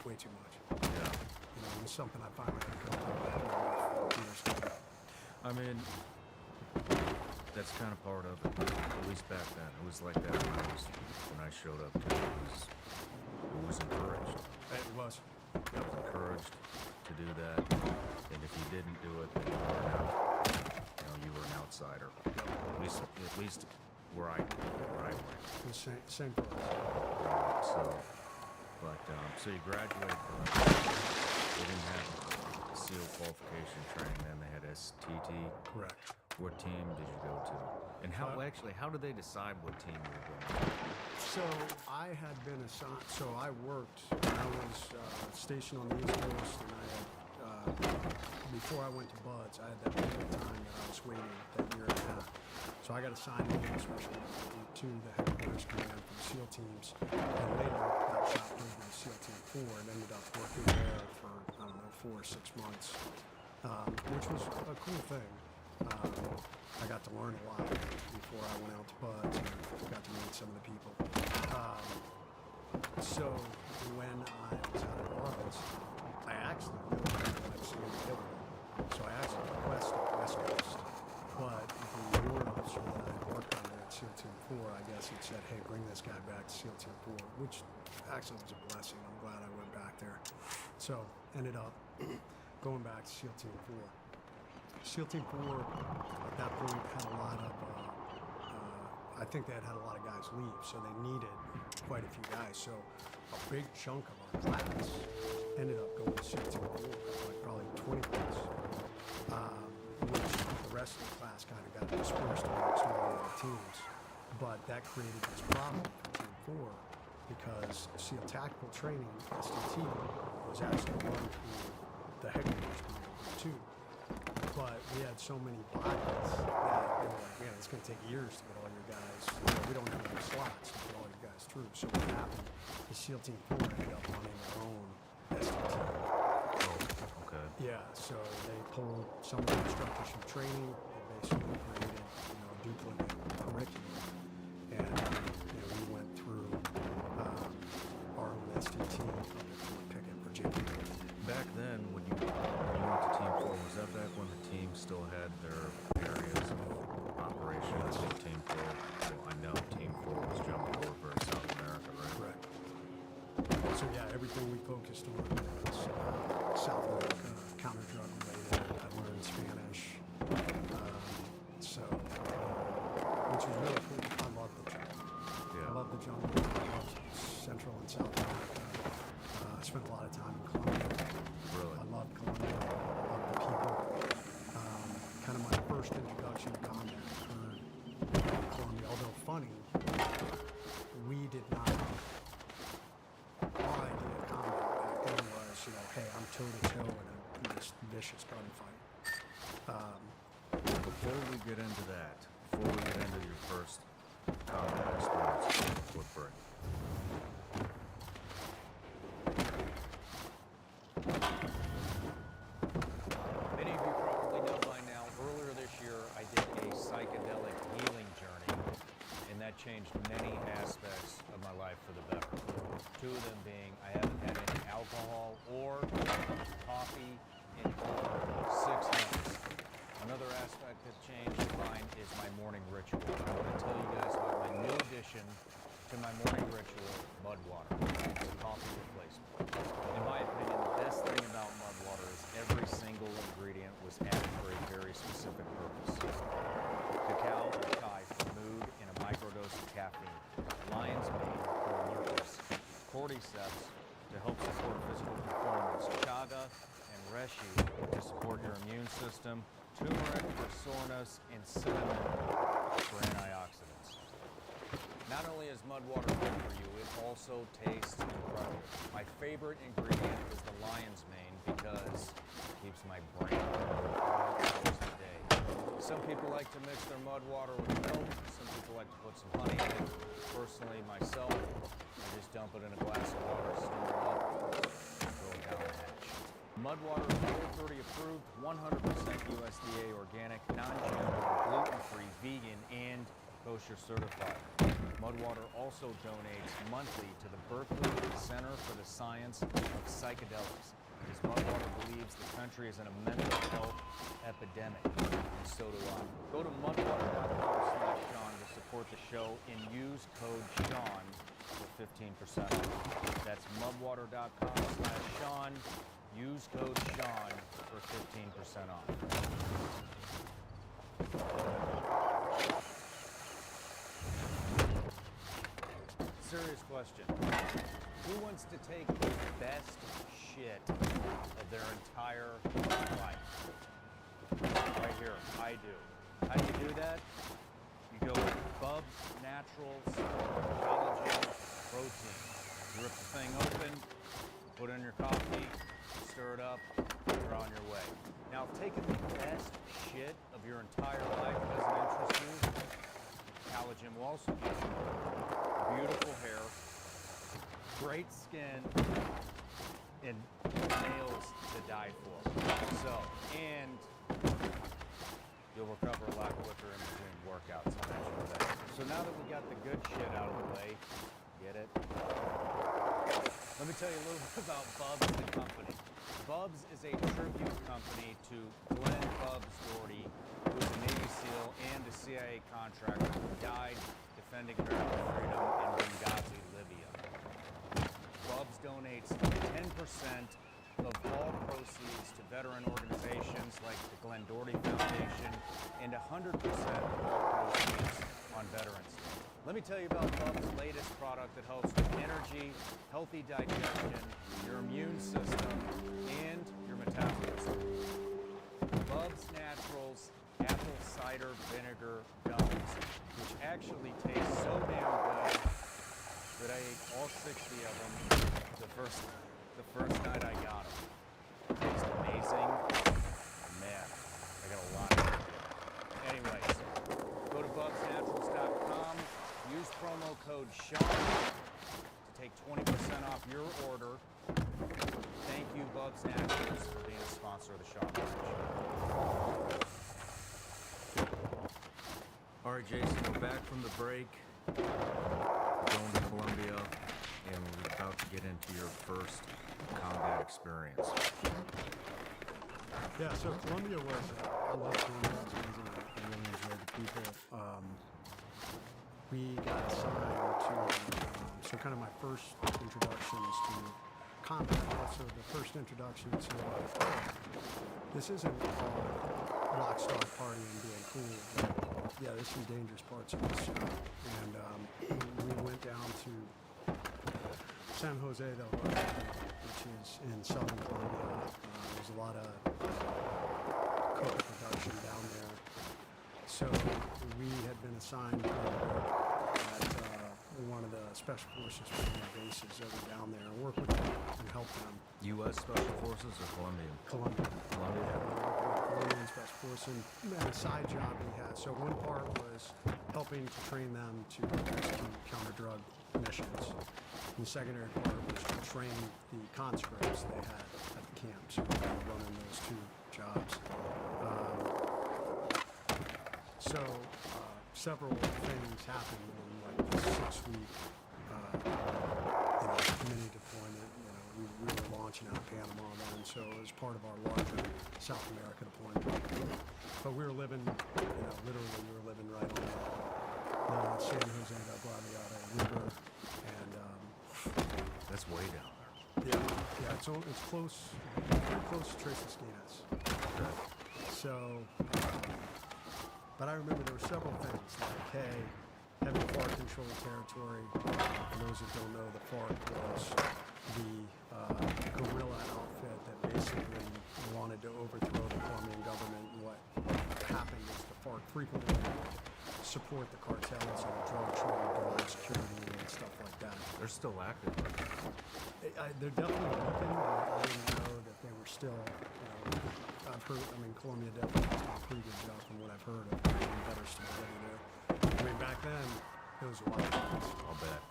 way too much. Yeah. It was something I finally had to come to years ago. I mean, that's kind of part of it. At least back then, it was like that when I showed up. Too. It was encouraged. It was. I was encouraged to do that, and if you didn't do it, then you were an outsider. At least where I went. The same for us. So you graduated from it. They didn't have SEAL qualification training then. They had STT. Correct. What team did you go to? And how did they decide what team you were going to? So I had been assigned. So I worked. I was stationed on the East Coast, and I had before I went to Buds, I had that period of time that I was waiting, that year and a half. So I got assigned to the headquarters command for the SEAL teams, and later got shot over to SEAL Team 4 and ended up working there for 4 or 6 months, which was a cool thing. I got to learn a lot before I went out to Buds and got to meet some of the people. So when I was out at Buds, SEAL Team 4, I guess it said, hey, bring this guy back to SEAL Team 4, which actually was a blessing. I'm glad I went back there. So ended up going back to SEAL Team 4. SEAL Team 4 at that point had a lot of, I think they had a lot of guys leave, so they needed quite a few guys. So a big chunk of our class ended up going to SEAL Team 4, like probably 20 guys, which the rest of the class kind of got dispersed amongst all the other teams. But that created this problem for Team 4 because SEAL Tactical Training, STT, was actually run through the headquarters command too. But we had so many bodies that they were like, man, it's going to take years to get all your guys. We don't have enough slots to get all your guys through. So what happened is SEAL Team 4 ended up running their own STT. Oh, okay. Yeah, so they pulled some of the instructors from training and basically created, a duplicate curriculum. And, we went through our own STT up at Fort Pickett, Virginia. Back then, when you went to Team 4, was that back when the team still had their areas of operation? Yes. So Team 4, well, I know Team 4 was jumping over South America, right? Correct. So yeah, everything we focused on was South America, counter-drug related. I learned Spanish. Which was really cool. I loved the jungle. Yeah. I loved the jungle. I loved Central and South America. I spent a lot of time in Colombia. Really? I loved Colombia. I loved the people. Kind of my first introduction to combat occurred in Colombia. Although funny, we did not. Our idea of combat back then was, hey, I'm toe-to-toe in this vicious gunfight. Before we get into that, before we get into your first combat experience with Brick, Many of you probably know by now, earlier this year I did a psychedelic healing journey, and that changed many aspects of my life for the better. Two of them being I haven't had any alcohol or coffee in over 6 months. Another aspect that changed mine is my morning ritual. I want to tell you guys about my new addition to my morning ritual, mud water. It's a coffee replacement. In my opinion, the best thing about mud water is every single ingredient was added for a very specific purpose. Cacao or chai for mood and a microdose of caffeine. Lion's mane for alertness. Cordyceps to help support physical performance. Chaga and reishi to support your immune system. Turmeric for soreness, and cinnamon for antioxidants. Not only is mud water good for you, it also tastes incredible. My favorite ingredient is the lion's mane because it keeps my brain all hours of the day. Some people like to mix their mud water with milk. Some people like to put some honey in it. Personally, myself, I just dump it in a glass of water, stir it up, and throw it down the hatch. Mud water is Whole30 approved, 100% USDA organic, non-GMO, gluten-free, vegan, and kosher certified. Mudwater also donates monthly to the Berkeley Center for the Science of Psychedelics, as Mudwater believes the country is in a mental health epidemic, and so do I. Go to mudwater.com/Sean to support the show and use code Sean for 15% off. That's mudwater.com/Sean. Use code Sean for 15% off. Serious question. Who wants to take the best shit of their entire life? Right here, I do. How do you do that? You go with Bubs Naturals Collagen Protein. You rip the thing open, put it in your coffee, stir it up, you're on your way. Now, taking the best shit of your entire life doesn't interest you. Collagen will also give you beautiful hair, great skin, and nails to die for. So, and you'll recover a lot quicker in between workouts. I'll mention that. So now that we got the good shit out of the way, get it? Let me tell you a little bit about Bubs, the company. Bubs is a tribute company to Glenn Bubs Doherty, who was a Navy SEAL and a CIA contractor who died defending American freedom in Benghazi, Libya. Bubs donates 10% of all proceeds to veteran organizations like the Glenn Doherty Foundation and 100% of all proceeds on Veterans Day. Let me tell you about Bubs' latest product that helps with energy, healthy digestion, your immune system, and your metabolism. Bubs Naturals Apple Cider Vinegar Gummies, which actually taste so damn good that I ate all 60 of them the first night I got them. Taste amazing. Man, I got a lot of it. Anyways, go to bubsnaturals.com, use promo code SEAN to take 20% off your order. Thank you, Bubs Naturals, for being a sponsor of the Sean Ryan Show. All right, Jason, we're back from the break. Going to Colombia, and we're about to get into your first combat experience. Yeah, so Colombia was, I love Colombia, it was amazing, I really enjoyed the people. We got assigned to, so kind of my first introductions to combat, also the first introduction to, this isn't all lock, stock, party and being cool, but yeah, there's some dangerous parts of this job. And we went down to San Jose del Valle, which is in southern Colombia. There's a lot of coca production down there. So we had been assigned to work at one of the Special Forces bases over down there and work with them and help them. U.S. Special Forces or Colombian? Colombia. Colombia. Colombian Special Force, and a side job we had. So one part was helping to train them to execute counter-drug missions. And the secondary part was to train the conscripts they had at the camp. So we were running those two jobs. Several things happened in like the 6-week mini deployment. We were launching out of Panama then, so it was part of our larger South America deployment. But we were living, literally we were living right on the San Jose del Guadiana River, and That's way down there. yeah, it's close, pretty close to Tres Esquinas. So, but I remember there were several things like, hey, heavy FARC controlled territory. For those who don't know, the FARC was the guerrilla outfit that basically wanted to overthrow the Colombian government. And what happened is the FARC frequently support the cartels and the drug trade, border security, and stuff like that. They're still active. They're definitely looking. I didn't know that they were still. I've heard. Colombia definitely does a pretty good job from what I've heard of getting better stability there. Back then it was a lot of things. I'll bet.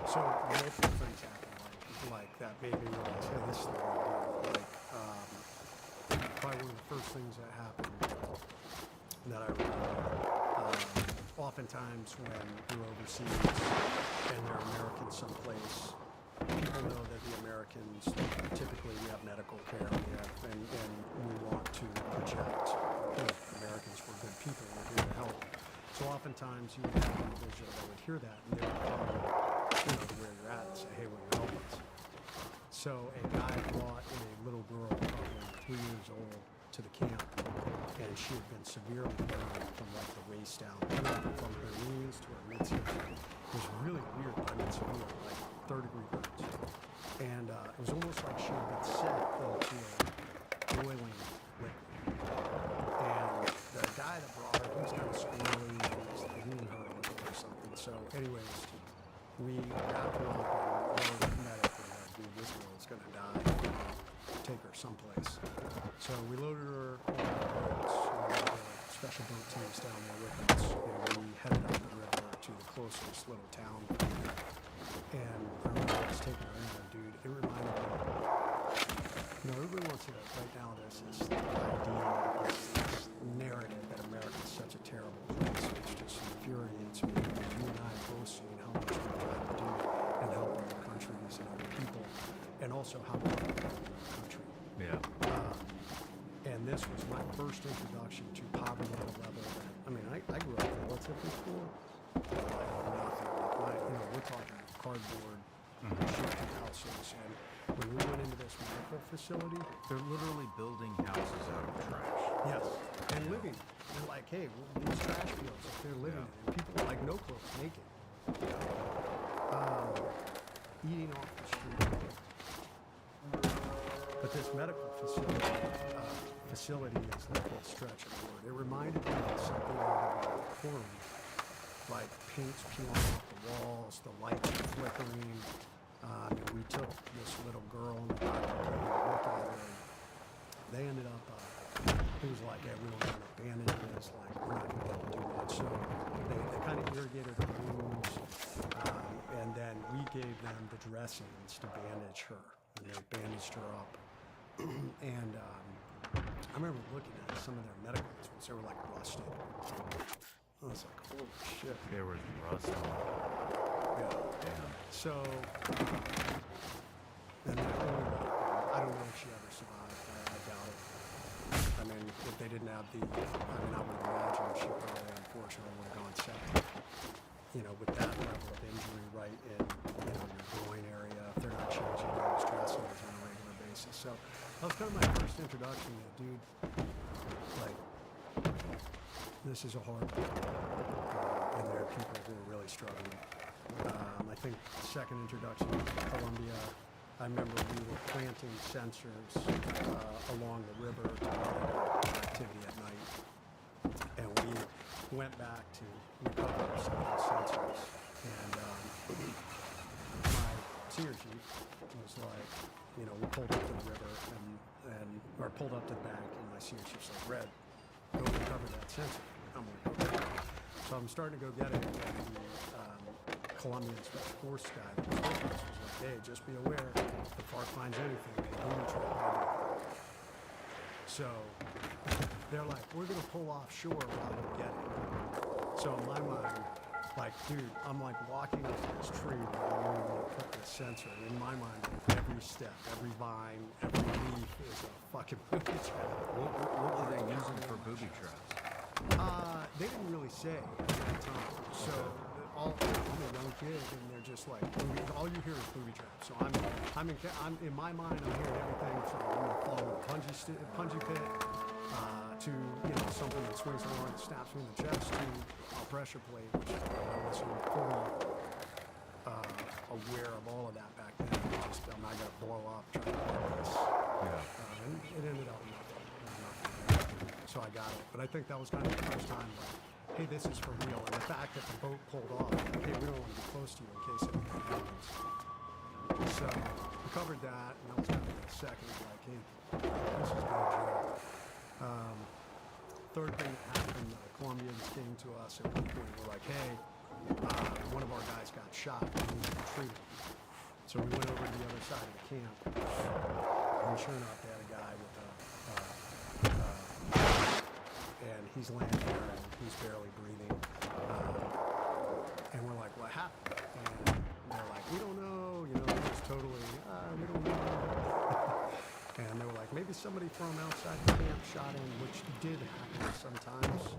So multiple things happened, like that made me realize, hey, this is the real deal. Probably one of the first things that happened that I remember. Oftentimes when you're overseas and there are Americans someplace, people know that the Americans, typically we have medical care, and we want to project, Americans were good people, we're here to help. So oftentimes you would have an individual that would hear that and they would come, to where you're at and say, hey, will you help us? So a guy brought a little girl, probably 3 years old, to the camp, and she had been severely burned from like the waist down, from her knees to her midsection. It was really weird, severe, like 3rd-degree burns. And it was almost like she had been set into a boiling liquid. And the guy that brought her, he was kind of squirrely, he knew her or something. So anyways, we wrapped her up and loaded medically, like, dude, this girl's gonna die. Take her someplace. So we loaded her on boats. We had the special boat teams down there with us, and we headed up the river to the closest little town. And I remember just taking her in, and dude, it reminded me, everybody wants to right now there's this idea, this narrative that America's such a terrible place, which just infuriates me. You and I have both seen how much we're trying to do and help other countries and other people, and also how we're helping other countries. first introduction to poverty at a level that, I mean, I grew up relatively poor, but like nothing. Like we're talking cardboard shifted houses. And when we went into this medical facility, They're literally building houses out of trash. yes, and living. They're like, hey, these trash fields, if they're living in, and people like no clothes, naked, eating off the street. But this medical facility is the full stretch of the word. It reminded me of something out of a horror movie, like paint's peeling off the walls, the lights are flickering. And we took this little girl and the doctor came to look at her. And they ended up, it was like, yeah, we don't want to bandage this, like, we're not going to be able to do that. So they kind of irrigated her wounds, and then we gave them the dressings to bandage her. And they bandaged her up. And I remember looking at some of their medical tools, they were like rusted. I was like, holy shit. There was rust on it. Yeah. Damn. So, and I don't know if she ever survived. I doubt it. I mean, if they didn't have I would imagine she probably, unfortunately, would have gone second. With that level of injury right in, your groin area, if they're not changing those dressings on a regular basis. So, that was kind of my first introduction to, dude, like, this is a hard thing. And there are people who are really struggling. I think second introduction to Colombia, I remember we were planting sensors along the river to monitor activity at night. And we went back to recover some of those sensors. And my senior chief was like, we pulled up to the river or pulled up to the bank, and my senior chief's like, Red, go recover that sensor. I'm like, okay. So I'm starting to go get it. And the Colombian Special Force guy that was with us was like, hey, just be aware, if FARC finds anything, they booby trap everything. So they're like, we're going to pull offshore while we get it. So in my mind, like, dude, I'm like walking up to this tree where I'm going to put this sensor. And in my mind, every step, every vine, every leaf is a fucking booby trap. What were they using for booby traps? They didn't really say at the time. So I'm a young kid, and they're just like, all you hear is booby traps. So I'm in my mind, I'm hearing everything from falling in a punji pit to something that swings around and snaps me in the chest to a pressure plate, which I wasn't fully aware of all of that back then. I'm not gonna blow up trying to get this. Yeah. And it ended up nothing. So I got it. But I think that was kind of the first time, like, hey, this is for real. And the fact that the boat pulled off, like, hey, we don't want to be close to you in case anything happens. So we covered that, and that was kind of the second, like, hey, this is good job. Third thing that happened, the Colombians came to us at one point. We're like, hey, one of our guys got shot. We need to treat him. So we went over to the other side of the camp, and sure enough, they had a guy with and he's laying there and he's barely breathing. And we're like, what happened? And they're like, we don't know. It was totally, we don't know. And they were like, maybe somebody from outside the camp shot him, which did happen sometimes.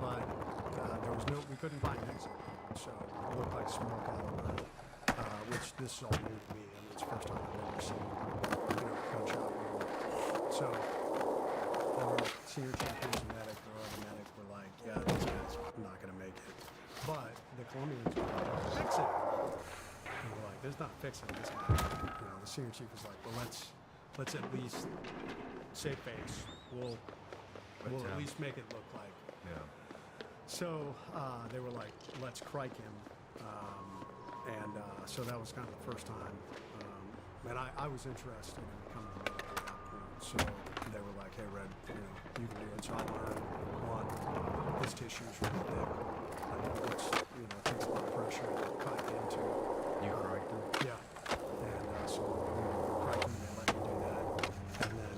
But we couldn't find an exit. So it looked like smoke out of the, which this is all new to me. I mean, it's the first time I've ever seen, gunshot wound. So our senior chief and medic or other medic were like, yeah, this guy's not going to make it. But the Colombians were like, fix it. And we're like, there's not fixing this guy. The senior chief was like, well, let's at least save face. We'll at least make it look like. Yeah. So they were like, let's crike him. So that was kind of the first time. And I was interested in becoming a medic at that point. So they were like, hey, Red, you can do it. So I learned, one, this tissue is really thick. It takes a lot of pressure to cut into. You correct them? Yeah. And so we were cracking, they let me do that. And then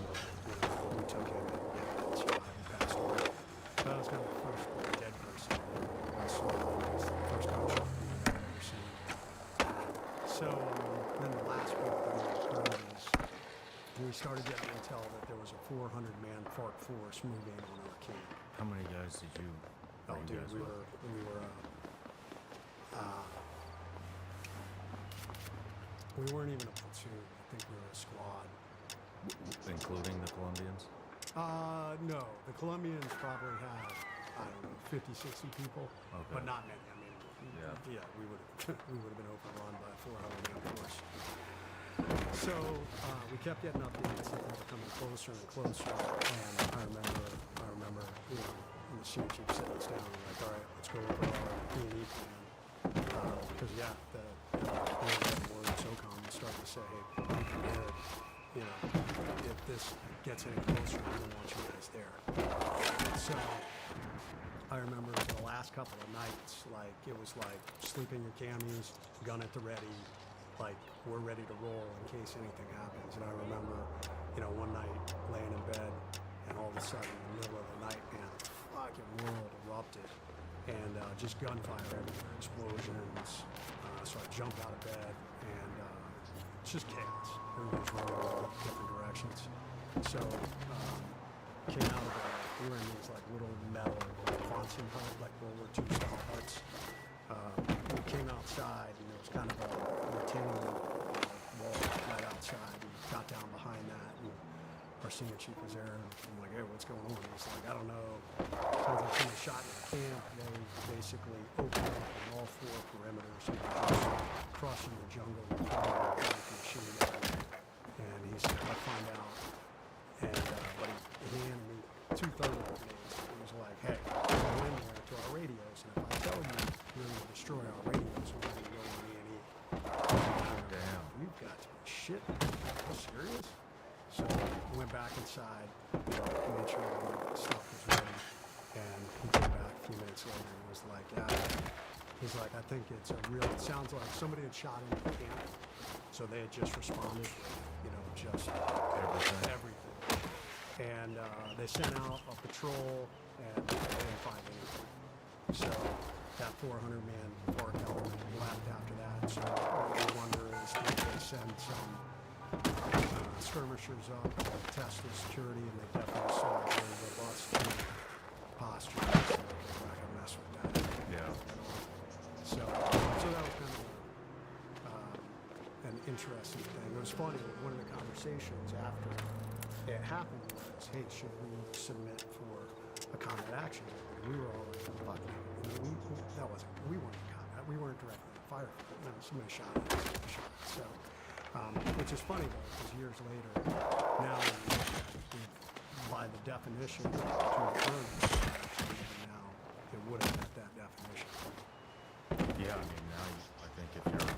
we took him and survived and passed away. So that was kind of the first dead person I saw. It was the first gunshot I've ever seen. So then the last big thing that occurred is we started getting intel that there was a 400-man FARC force moving on our camp. How many guys did you? Oh, were you dude, guys we with? weren't even a platoon. I think we were a squad. Including the Colombians. No, the Colombians probably had, I don't know, 50, 60 people, Okay. but not many. I mean, Yeah. we would we would have been overrun by a 400-man force. So we kept getting updates that they were coming closer and closer. And I remember, you know, the senior chief sitting us down and like, all right, let's go over our B&E plan. Because the word SOCOM was starting to say, hey, be prepared. You know, if this gets any closer, we don't want you guys there. So I remember the last couple of nights, like it was like sleep in your camis, gun at the ready, like we're ready to roll in case anything happens. And I remember, you know, one night laying in bed, and all of a sudden, in the middle of the night, man, the fucking world erupted, and just gunfire everywhere, explosions. So I jumped out of bed, and it's just chaos. Everybody's running in different directions. So came out of it. We were in these like little metal Quonset hut, like World War II style huts. We came outside, and there was kind of a retaining wall right outside. We got down behind that, and our senior chief was there. And I'm like, hey, what's going on? He's like, I don't know. Sounds like somebody shot in the camp. They basically opened up on all four perimeters, so crossing the jungle with machine gun. And he said, I'll find out. And but he handed me 2 thermal grenades. He was like, hey, go in there to our radios, and if I tell you you're going to destroy our radios, we're going to go on E&E. Damn. You've got to be shit. Are you serious? So we went back inside, you know, made sure all the stuff was ready, and he came back a few minutes later and was like, yeah. He's like, I think it sounds like somebody had shot into the camp, so they had just responded, you know, just everything. And they sent out a patrol, and they didn't find anything. So that 400-man FARC element left after that. So what we wonder is, did they send some skirmishers up to test the security, and they definitely saw a very robust posture. So they're not going to mess with that. Yeah. So that was kind of an interesting thing. It was funny. One of the conversations after it happened was, "Hey, should we submit for a combat action?" And we were all like, "Fuck no!" We weren't in combat. We weren't directly in fire. You know, somebody shot us. So, which is funny though, because years later, now by the definition to earn now it would have met that definition. Yeah, I mean, now I think if you're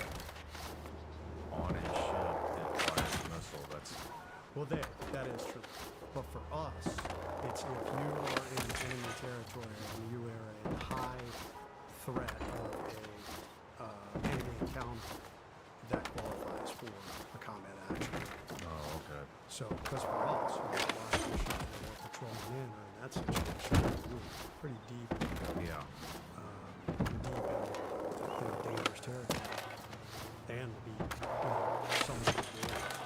on a ship that fires a missile, that's Well, that is true. But for us, it's if you are in enemy territory and you are in high threat of a enemy encounter, that qualifies for a combat action. oh, okay. So, because for us, a lot of missions that we're patrolling in are in that situation, we're pretty deep, Yeah. in dangerous territory, and be somewhat dangerous.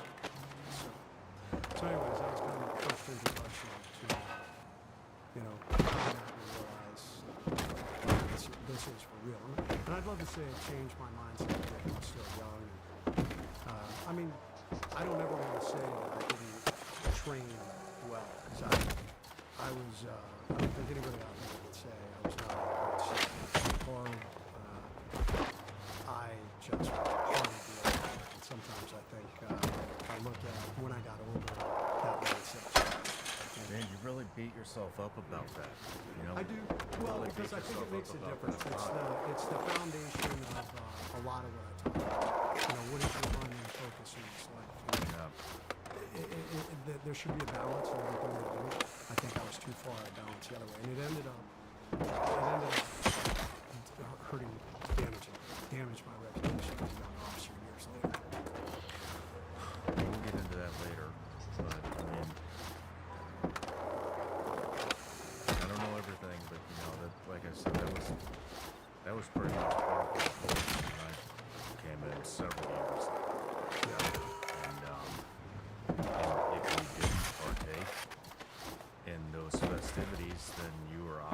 So anyways, that was kind of my first introduction to, you know, combat, and realize this is for real. And I'd love to say it changed my mindset when I was still young. And, I mean, I don't ever want to say that I didn't train well, because I was, I don't think anybody out there would say I was not a great student. Hard, I just hard to deal with. And sometimes I think I look at when I got older, that mindset changed. Man, you really beat yourself up about that. You know, I do, well, really because beat I think it yourself makes up a about difference. that. It's the foundation of a lot of what I talk about. You know, what is your primary focus in this life? Yeah. There should be a balance in everything we do. I think I was too far out of balance the other way, and it ended up hurting, damaged my reputation as a young officer years later. We'll get into that later, but I mean, I don't know everything, but you know, that, like I said, that was pretty much part of the course when I came in several years. Yeah. And if we didn't partake,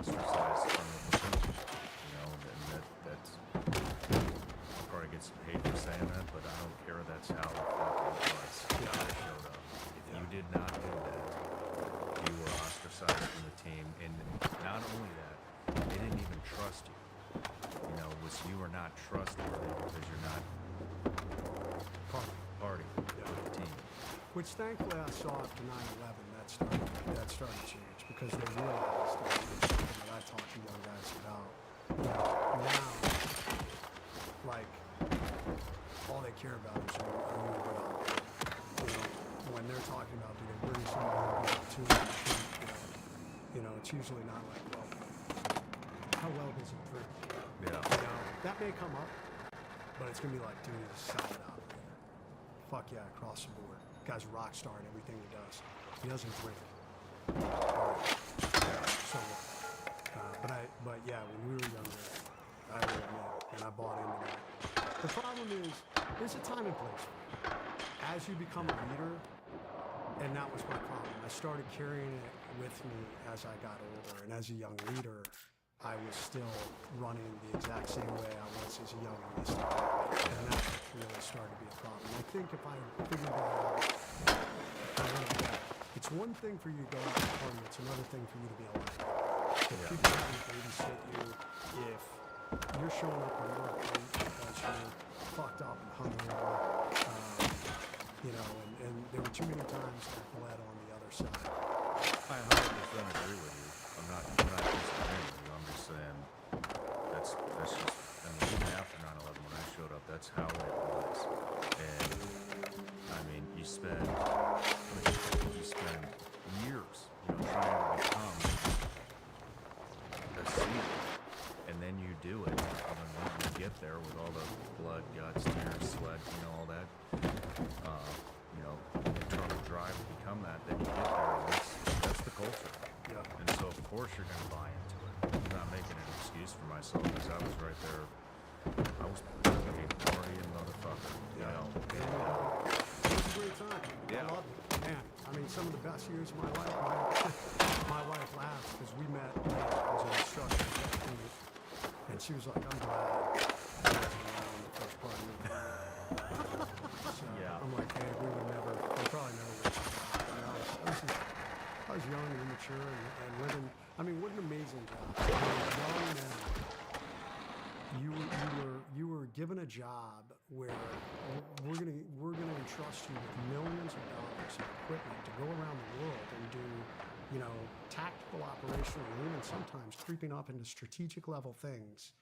ostracized from the platoon. You know, and that's I'll probably get some hate for saying that, but I don't care. That's how it fucking was. I showed up. If you did not do that, you were ostracized from the team. And not only that, they didn't even trust you. You know, you are not trustworthy because you're not party with the team. Which thankfully I saw after 9/11 that started to change because they realized that it was something that I talk to young guys about. You know, now, like, all they care about is are you a good operator? You know, when they're talking about do they bring somebody to you know, it's usually not like, well, how well does he drink? Yeah. You know, that may come up, but it's gonna be like, dude, he's a solid operator. Fuck yeah, across the board. Guy's a rock star in everything he does. He doesn't drink. So, but yeah, when we were younger, I will admit, and I bought into that. The problem is, there's a time and place. As you become a leader, and that was my problem. I started carrying it with me as I got older, and as a young leader, I was still running the exact same way I was as a young enlisted. And that really started to be a problem. I think if I figured that out, I would have done it. It's one thing for you to go out and party, it's another thing for you to be alive. If people are going to babysit you, if you're showing up on work late because you're fucked up and hungover, you know, and there were too many times that bled on the other side. I 100% agree with you. I'm not disagreeing with you. I'm just saying that's just, I mean, even after 9/11 when I showed up, that's how it was. And I mean, you spend years, you know, trying to become a SEAL, and then you do it. And then when you get there with all the blood, guts, tears, sweat, you know, all that, you know, internal drive to become that, then you get there, and that's the culture. Yeah. And so, of course, you're going to buy into it. I'm not making an excuse for myself because I was right there. I was a partying motherfucker, you know. It was a great time. Yeah. I loved it. Man, I mean, some of the best years of my life. My wife laughs because we met when I was an instructor at that point, and she was like, I'm glad I wasn't around the first part of your life. So Yeah. I'm like, hey, we probably never would have. You know, I was young and immature and living. I mean, what an amazing job. I mean, young men, you were given a job where we're gonna entrust you with millions of dollars of equipment to go around the world and do, you know, tactical, operational, and even sometimes creeping up into strategic level things.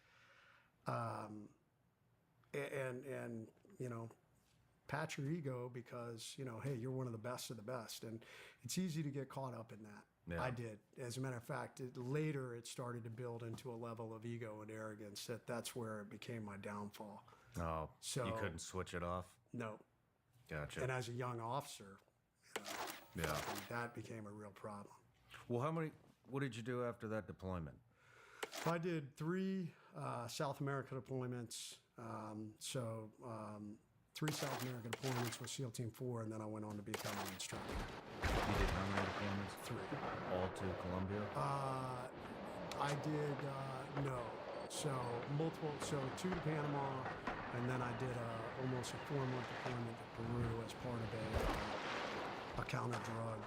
And you know, pat your ego because, you know, hey, you're one of the best of the best, and it's easy to get caught up in that. Yeah. I did. As a matter of fact, later it started to build into a level of ego and arrogance that's where it became my downfall. Oh, So- you couldn't switch it off? No. Gotcha. And as a young officer, Yeah. that became a real problem. Well, what did you do after that deployment? I did 3 South America deployments. 3 South America deployments with SEAL Team 4, and then I went on to become an instructor. You did how many deployments? 3. All to Colombia? I did, no. So 2 to Panama, and then I did almost a 4-month deployment to Peru as part of a counter-drug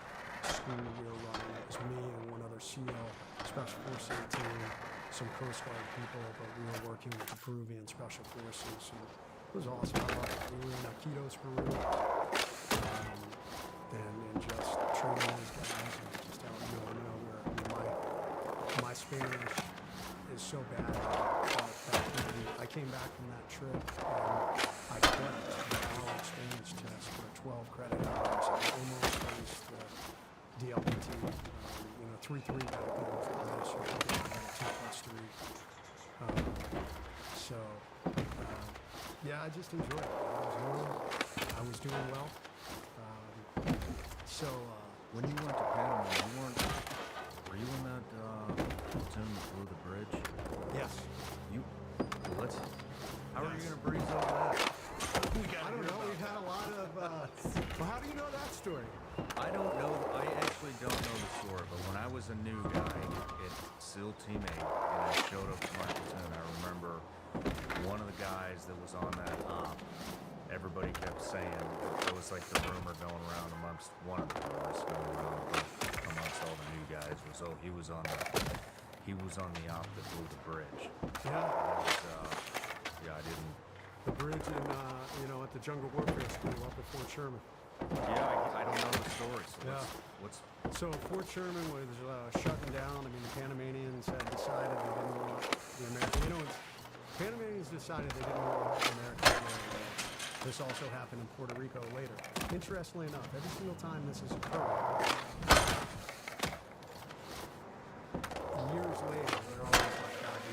school we were running. It was me and one other SEAL, Special Forces team, some Coast Guard people, but we were working with the Peruvian Special Forces. And it was awesome. I loved it. We were in Iquitos, Peru, and just training these guys and just out in the middle of nowhere. I mean, my Spanish is so bad that I came back from that trip and I quit the college Spanish test for 12 credit hours. I almost faced the DLPT, 3-3 back then for the highest certificate, 2+3. Yeah, I just enjoyed it. I was young, I was doing well. When you went to Panama, were you in that platoon that flew the bridge? Yes. How are you going to breeze over that? I don't know. We've had a lot of. Well, how do you know that story? I don't know. I actually don't know the story, but when I was was a new guy at SEAL Team 8, and I showed up to my platoon. I remember one of the guys that was on that op, everybody kept saying, it was like the rumor going around amongst one of the rumors going around amongst all the new guys was, oh, he was on the op that blew the bridge. Yeah. And it was, yeah, I didn't. The bridge in, at the Jungle Warfare School up at Fort Sherman. Yeah, I don't know the story. So Yeah. what's So Fort Sherman was shutting down. I mean, the Panamanians had decided they didn't want the American. Panamanians decided they didn't want the Americans there. This also happened in Puerto Rico later. Interestingly enough, every single time this has occurred, years later, they're always like, God, we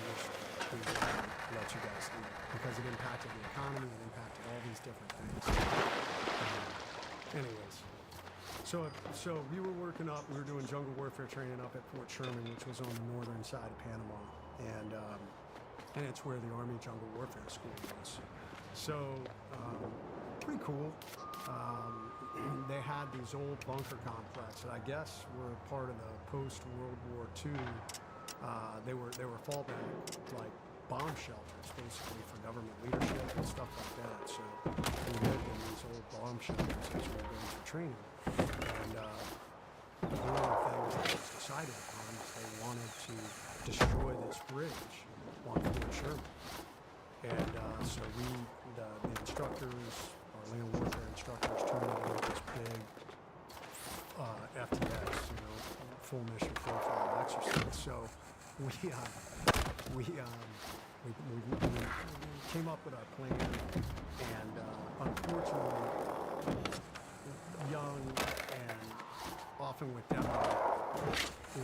let you guys do it. Because it impacted the economy, it impacted all these different things. Anyways, so we were working up, we were doing jungle warfare training up at Fort Sherman, which was on the northern side of Panama. And it's where the Army Jungle Warfare School was. So, pretty cool. They had these old bunker complexes that I guess were part of the post-World War II. They were fallback, like bomb shelters, basically, for government leadership and stuff like that. So we lived in these old bomb shelters as we were going through training. And one of the things that was decided upon is they wanted to destroy this bridge on Fort Sherman. And so the instructors, our land warfare instructors, turned it into this big FTX, full mission profile exercise. So we came up with our plan, and unfortunately, young and often with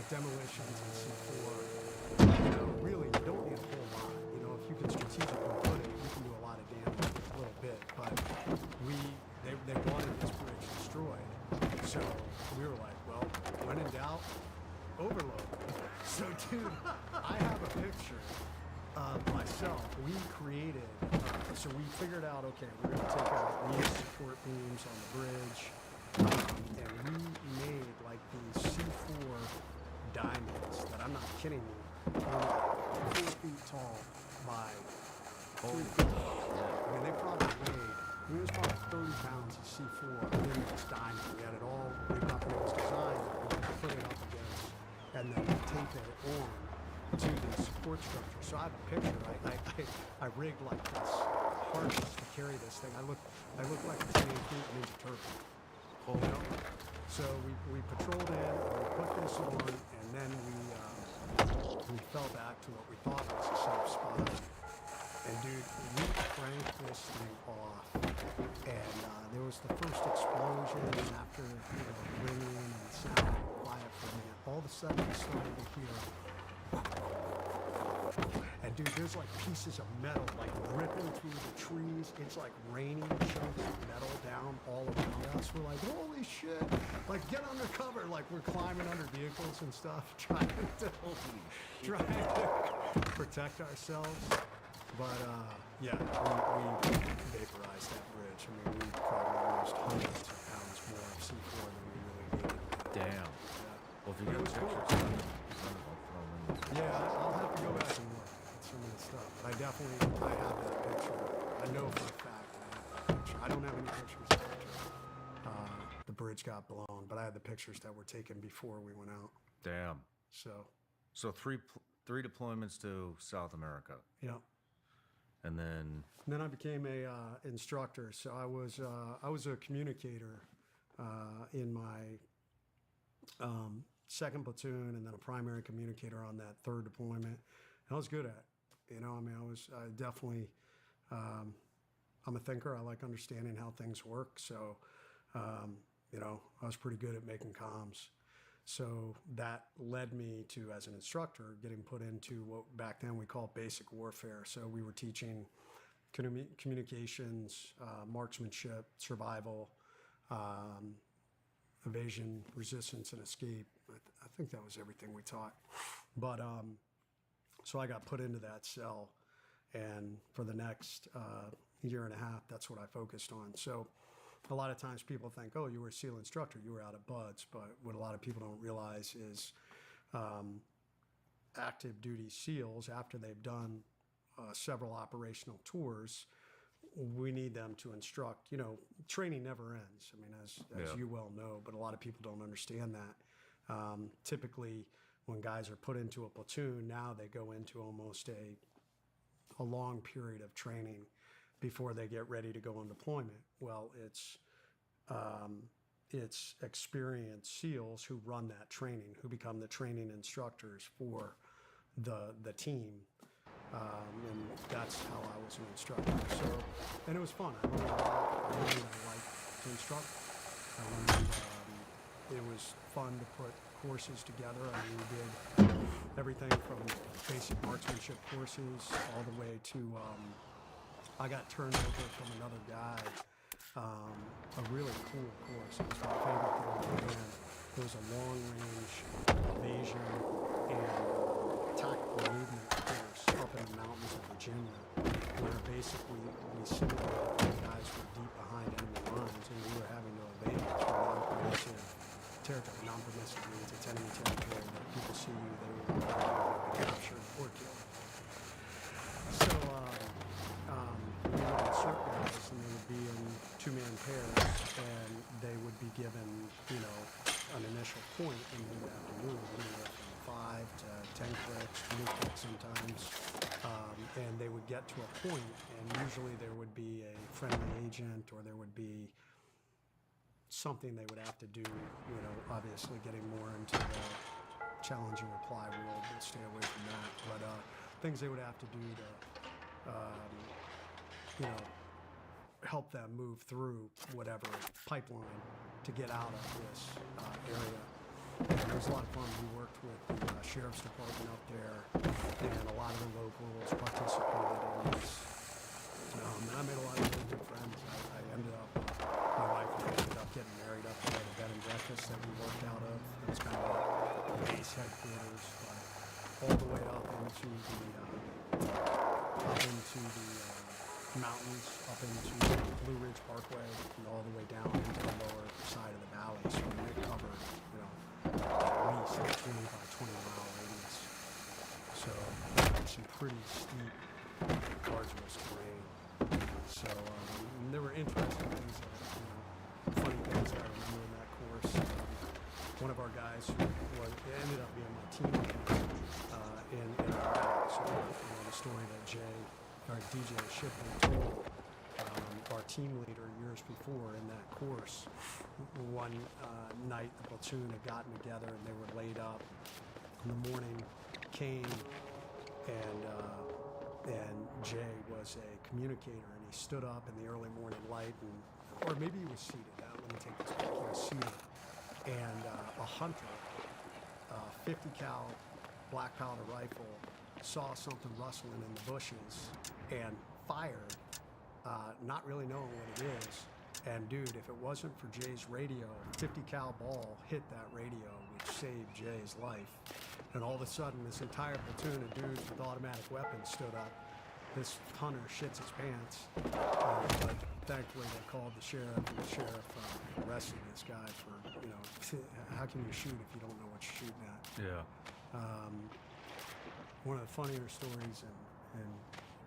demolitions and C4, really you don't need a whole lot. If you can strategically put it, you can do a lot of damage with a little bit. But they wanted this bridge destroyed, so we were like, well, when in doubt, overload. So, dude, I have a picture of myself. We created, so we figured out, okay, we're going to take out these support beams on the bridge, and we made like these C4 diamonds that, I'm not kidding you, were like 4 feet tall by 3 feet. I mean, they probably weighed, it was probably 30 pounds of C4 in this diamond. We had it all rigged up, and it was designed to put it up against, and then tape it on to the support structure. So I have a picture. I rigged like this harness to carry this thing. I look like a Teenage Mutant Ninja Turtle. So we patrolled in, and we put this on, and then we fell back to what we thought was a safe spot. And dude, we cranked this thing off, and there was the first explosion, and after ringing and sound quiet for a minute, all of a sudden we started to hear, and dude, there's like pieces of metal like ripping through the trees. It's like raining chunks of metal down all around us. We're like, holy shit! Like, get under cover! Like, we're climbing under vehicles and stuff, trying to protect ourselves. But yeah, we vaporized that bridge. I mean, we probably used hundreds of pounds more of C4 than we really needed. Damn. Yeah. Well, if you But get it was cool. pictures, send them. I'll throw them in. Yeah, I'll have to go back and look at some of the stuff. But I have that picture. I know for a fact that I have that picture. I don't have any pictures after the bridge got blown, but I had the pictures that were taken before we went out. Damn. So three deployments to South America, Yeah. and then And then I became a instructor. So I was a communicator in my second platoon, and then a primary communicator on that third deployment. And I was good at it. I definitely, I'm a thinker. I like understanding how things work. So, I was pretty good at making comms. So that led me to, as an instructor, getting put into what back then we called basic warfare. So we were teaching communications, marksmanship, survival, evasion, resistance, and escape. I think that was everything we taught. But so I got put into that cell, and for the next year and a half, that's what I focused on. So a lot of times people think, oh, you were a SEAL instructor, you were out at BUD/S. But what a lot of people don't realize is active duty SEALs, after they've done several operational tours, we need them to instruct. You know, training never ends. I mean, as Yeah. you well know, but a lot of people don't understand that. Typically, when guys are put into a platoon, now they go into almost a long period of training before they get ready to go on deployment. Well, it's experienced SEALs who run that training, who become the training instructors for the team. And that's how I was an instructor. So, and it was fun. I really liked to instruct. I learned, it was fun to put courses together. I mean, we did everything from basic marksmanship courses all the way to, I got turned over from another guy, a really cool course. It was my favorite thing. And it was a long-range evasion and tactical movement course up in the mountains of Virginia, where basically we simulated the guys were deep behind enemy lines, and we were having to evade through non-permissive territory. Non-permissive means it's enemy territory that people see you, they will capture or kill. So we would insert guys, and they would be in two-man pairs, and they would be given, you know, an initial point, and they would have to move anywhere from 5 to 10 clicks, 20 clicks sometimes, and they would get to a point, and usually there would be a friendly agent, or there would be something they would have to do, you know, obviously getting more into the challenge and reply world, we'll stay away from that, but things they would have to do to, you know, help them move through whatever pipeline to get out of this area. And it was a lot of fun. We worked with the sheriff's department up there, and a lot of the locals participated in this. And I made a lot of really good friends. I ended up, my wife and I ended up getting married up there at a bed and breakfast that we worked out of. It was kind of a base headquarters, but all the way up into the mountains, up into the Blue Ridge Parkway, and all the way down into the lower side of the valley. So we covered, you know, at least a 20 by 20 mile radius. So some pretty steep, arduous terrain. So there were interesting things, funny things that I remember in that course. One of our guys who ended up being my teammate in Iraq. So the story that DJ Shipley told, our team leader years before in that course. One night the platoon had gotten together and they were laid up. In the morning came, and Jay was a communicator, and he stood up in the early morning light, or maybe he was seated. Let me take this back. He was seated, and a hunter, 50 cal black powder rifle, saw something rustling in the bushes and fired, not really knowing what it is. And dude, if it wasn't for Jay's radio, 50 cal ball hit that radio, which saved Jay's life. And all of a sudden, this entire platoon of dudes with automatic weapons stood up. This hunter shits his pants, but thankfully they called the sheriff, and the sheriff arrested this guy for, you know, how can you shoot if you don't know what you're shooting at? Yeah. One of the funnier stories, and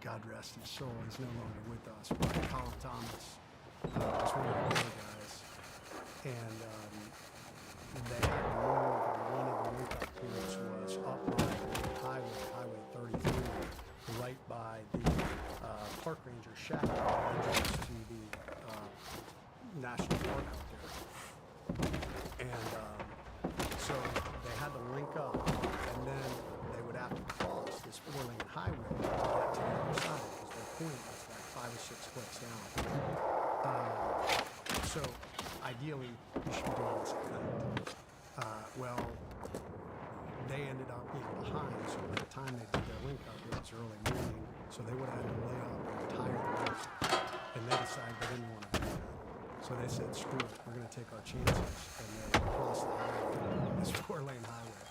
God rest his soul, he's no longer with us, but Colin Thomas was one of the other guys, and they had to move, and one of the link-up points was up on Highway 33, right by the park ranger shack entrance to the national park out there. And so they had to link up, and then they would have to cross this 4-lane highway to get to the other side, because their point was like 5 or 6 clicks down. So ideally, you should be doing this at night. Well, they ended up being behind, so by the time they did their link up, it was early morning, so they would have had to lay up the entire night, and they decided they didn't want to do that. So they said, screw it, we're going to take our chances, and they crossed the highway, this 4-lane highway,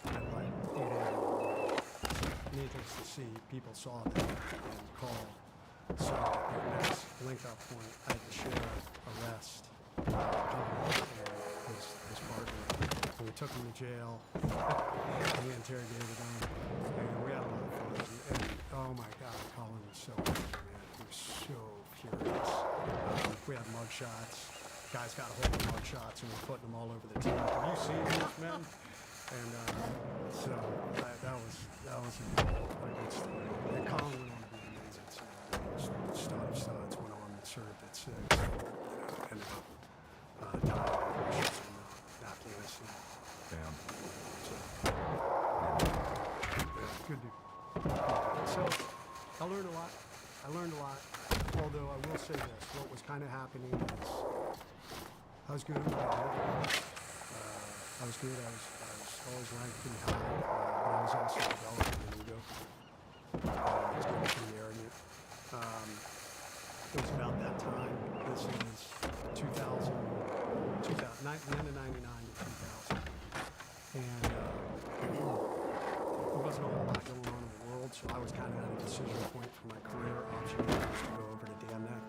at like 8 a.m. Needless to see, people saw that and called. So at their next link-up point, I had the sheriff arrest and his partner. And we took him to jail. And we interrogated him. And we had a lot of fun. And oh my God, Colin was so angry, man. He was so furious. We had mug shots. Guys got a hold of mug shots and we're putting them all over the team. Have you seen these men? And so that was a good story. And Colin went on to be amazing. So stud of studs, went on and served at 6. Ended up dying in Afghanistan. Damn. So, yeah, good dude. So I learned a lot. Although I will say this, what was kind of happening is I was good at my job. I was good. I was always ranked pretty high, but I was also developing an ego. I was getting pretty arrogant. It was about that time. This is 2000, the end of 99 to 2000. And there wasn't a whole lot going on in the world, so I was kind of at a decision point for my career. Option A was to go over to Damneck.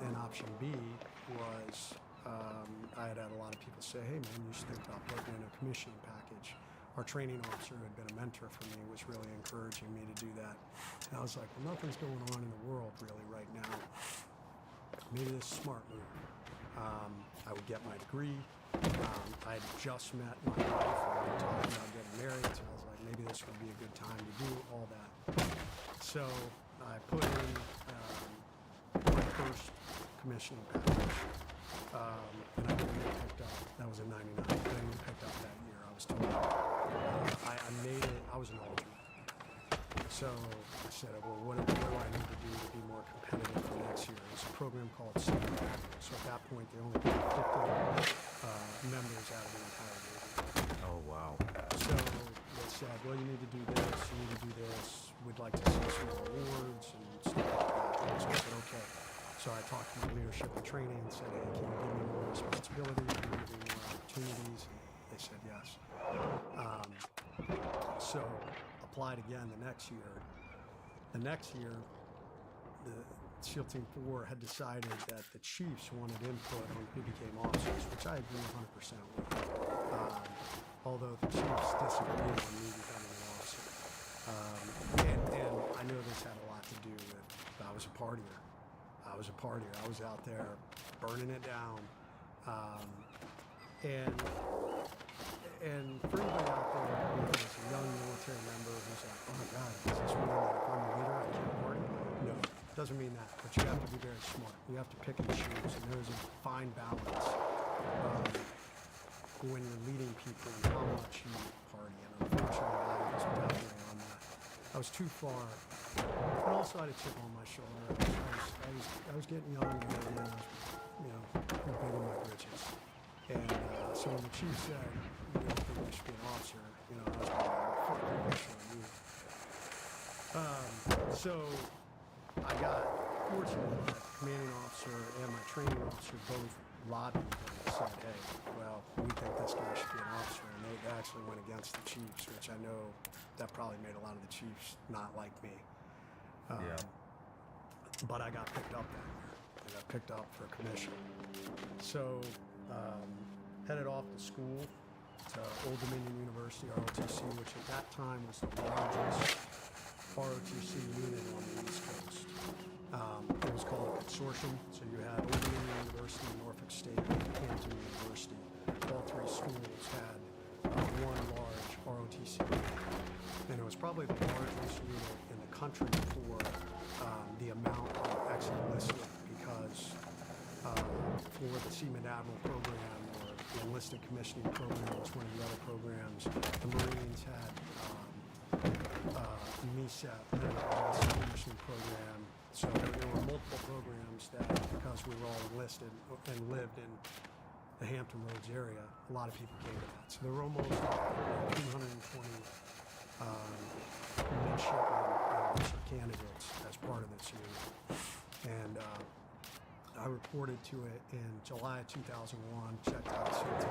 And option B was I had a lot of people say, hey man, you should think about putting in a commissioning package. Our training officer, who had been a mentor for me, was really encouraging me to do that. And I was like, well, nothing's going on in the world really right now. Maybe this is a smart move. I would get my degree. I had just met my wife and we were talking about getting married, so I was like, maybe this would be a good time to do all that. So I put in my first commissioning package. And I didn't get picked up. That was in 99. I didn't get picked up that year. I was told. I made it. I was an alternate. So I said, well, what do I need to do to be more competitive for next year? It's a program called Senior Active. So at that point, they only got 50 members out of the entire Navy. Oh, wow. So they said, well, you need to do this, you need to do this. We'd like to see some awards and stuff like that. So I said, okay. So I talked to my leadership and training and said, hey, can you give me more responsibility? Can you give me more opportunities? And they said yes. So applied again the next year. The next year, the SEAL Team 4 had decided that the chiefs wanted input on who became officers, which I agree 100% with. Although the chiefs disagreed on me becoming an officer. And I know this had a lot to do with I was a partier. I was out there burning it down. And for anybody out there who is a young military member who's like, oh my God, does this mean that if I'm a leader, I can't party? No, it doesn't mean that. But you have to be very smart. You have to pick and choose. And there's a fine balance when you're leading people and how much you party. And unfortunately, I was definitely on that. I was too far. And also I had a chip on my shoulder. I was getting young and I was, big in my britches. And so when the chief said, you don't think you should be an officer, I was like, fuck you. So I got fortunate that the commanding officer and my training officer both lobbied and said, hey, well, we think this guy should be an officer. And they actually went against the chiefs, which I know that probably made a lot of the chiefs not like me. Yeah. But I got picked up that year. I got picked up for a commission. So headed off to school to Old Dominion University, ROTC, which at that time was the largest ROTC unit on the East Coast. It was called a consortium. So you had Old Dominion University, Norfolk State, and Hampton University. All three schools had one large ROTC unit. And it was probably the largest unit in the country for the amount of ex-enlisted, because for the Seaman Admiral program or the enlisted commissioning program was one of the other programs. The Marines had MESEP, Enlisted Commissioning Program. So there were multiple programs that, because we were all enlisted and lived in the Hampton Roads area, a lot of people came to that. So there were almost 220 midshipmen and officer candidates as part of this unit. And I reported to it in July 2001, checked out SEAL Team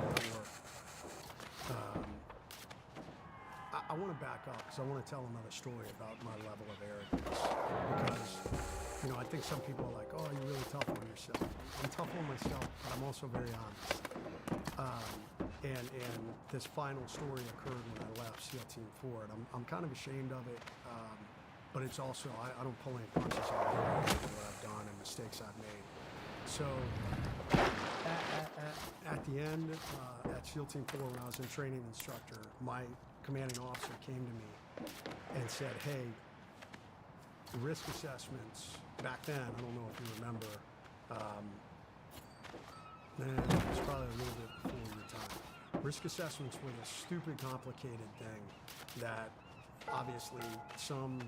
4. I want to back up because I want to tell another story about my level of arrogance. Because, you know, I think some people are like, oh, you're really tough on yourself. I'm tough on myself, but I'm also very honest. And this final story occurred when I left SEAL Team 4, and I'm kind of ashamed of it. But it's also, I don't pull any punches on what I've done and mistakes I've made. So at the end, at SEAL Team 4, when I was in training instructor, my commanding officer came to me and said, hey, risk assessments, back then, I don't know if you remember, it's probably a little bit before your time. Risk assessments were this stupid, complicated thing that obviously some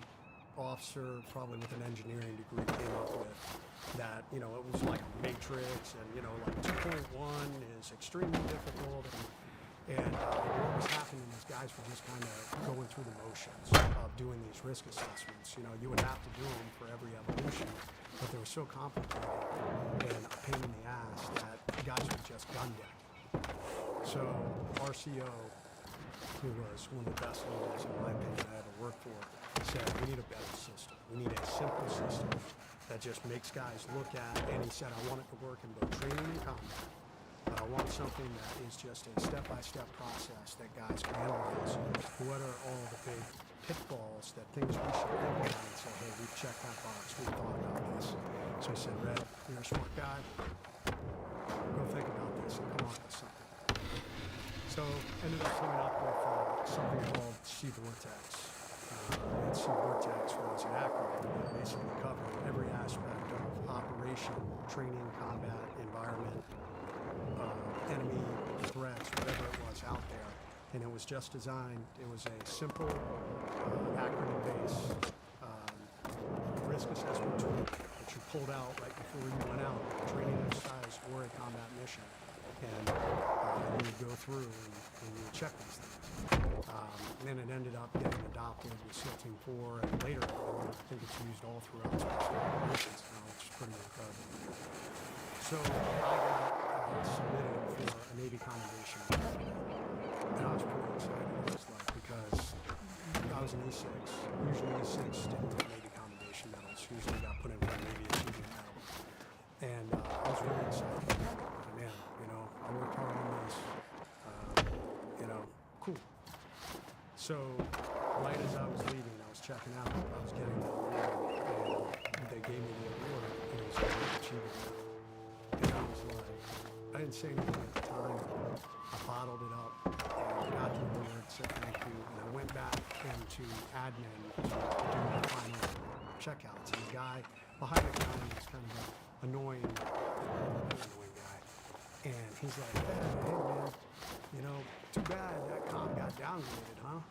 officer, probably with an engineering degree, came up with. That, you know, it was like a matrix, and, you know, like 2.1 is extremely difficult. And what was happening is guys were just kind of going through the motions of doing these risk assessments. You know, you would have to do them for every evolution, but they were so complicated and a pain in the ass that guys would just gun deck. So RCO, who was one of the best leaders, in my opinion, I ever worked for, said, we need a better system. We need a simple system that just makes guys look at, and he said, I want it to work in both training and combat. But I want something that is just a step-by-step process that guys can analyze. What are all the big pitfalls, that things we should think about and say, hey, we've checked that box, we've thought about this. So I said, Red, you're a smart guy. Go think about this and come up with something. So ended up coming up with something called C-Vortex. And C-Vortex was an acronym that basically covered every aspect of operation, training, combat, environment, enemy threats, whatever it was out there. And it was just designed, it was a simple acronym-based risk assessment tool that you pulled out right before you went out, training exercise or a combat mission. And you would go through and you would check these things. And then it ended up getting adopted with SEAL Team 4, and later I think it's used all throughout special operations now, which is pretty incredible. So I got submitted for a Navy commendation, and I was pretty excited. It was like, because I was an E6, usually E6 didn't get Navy commendation medals, usually got put in for a Navy achievement medal. And I was really excited. Man, you know, I worked hard on this. You know, cool. So, right as I was leaving, I was checking out, I was getting the award, and they gave me the award, and it was a Navy achievement medal. And I was like, I didn't say anything at the time. I bottled it up and got the award, said thank you, and I went back into admin to do my final checkouts. And the guy behind the counter was kind of an annoying guy. And he's like, hey man, you know, too bad that comm got downgraded, huh?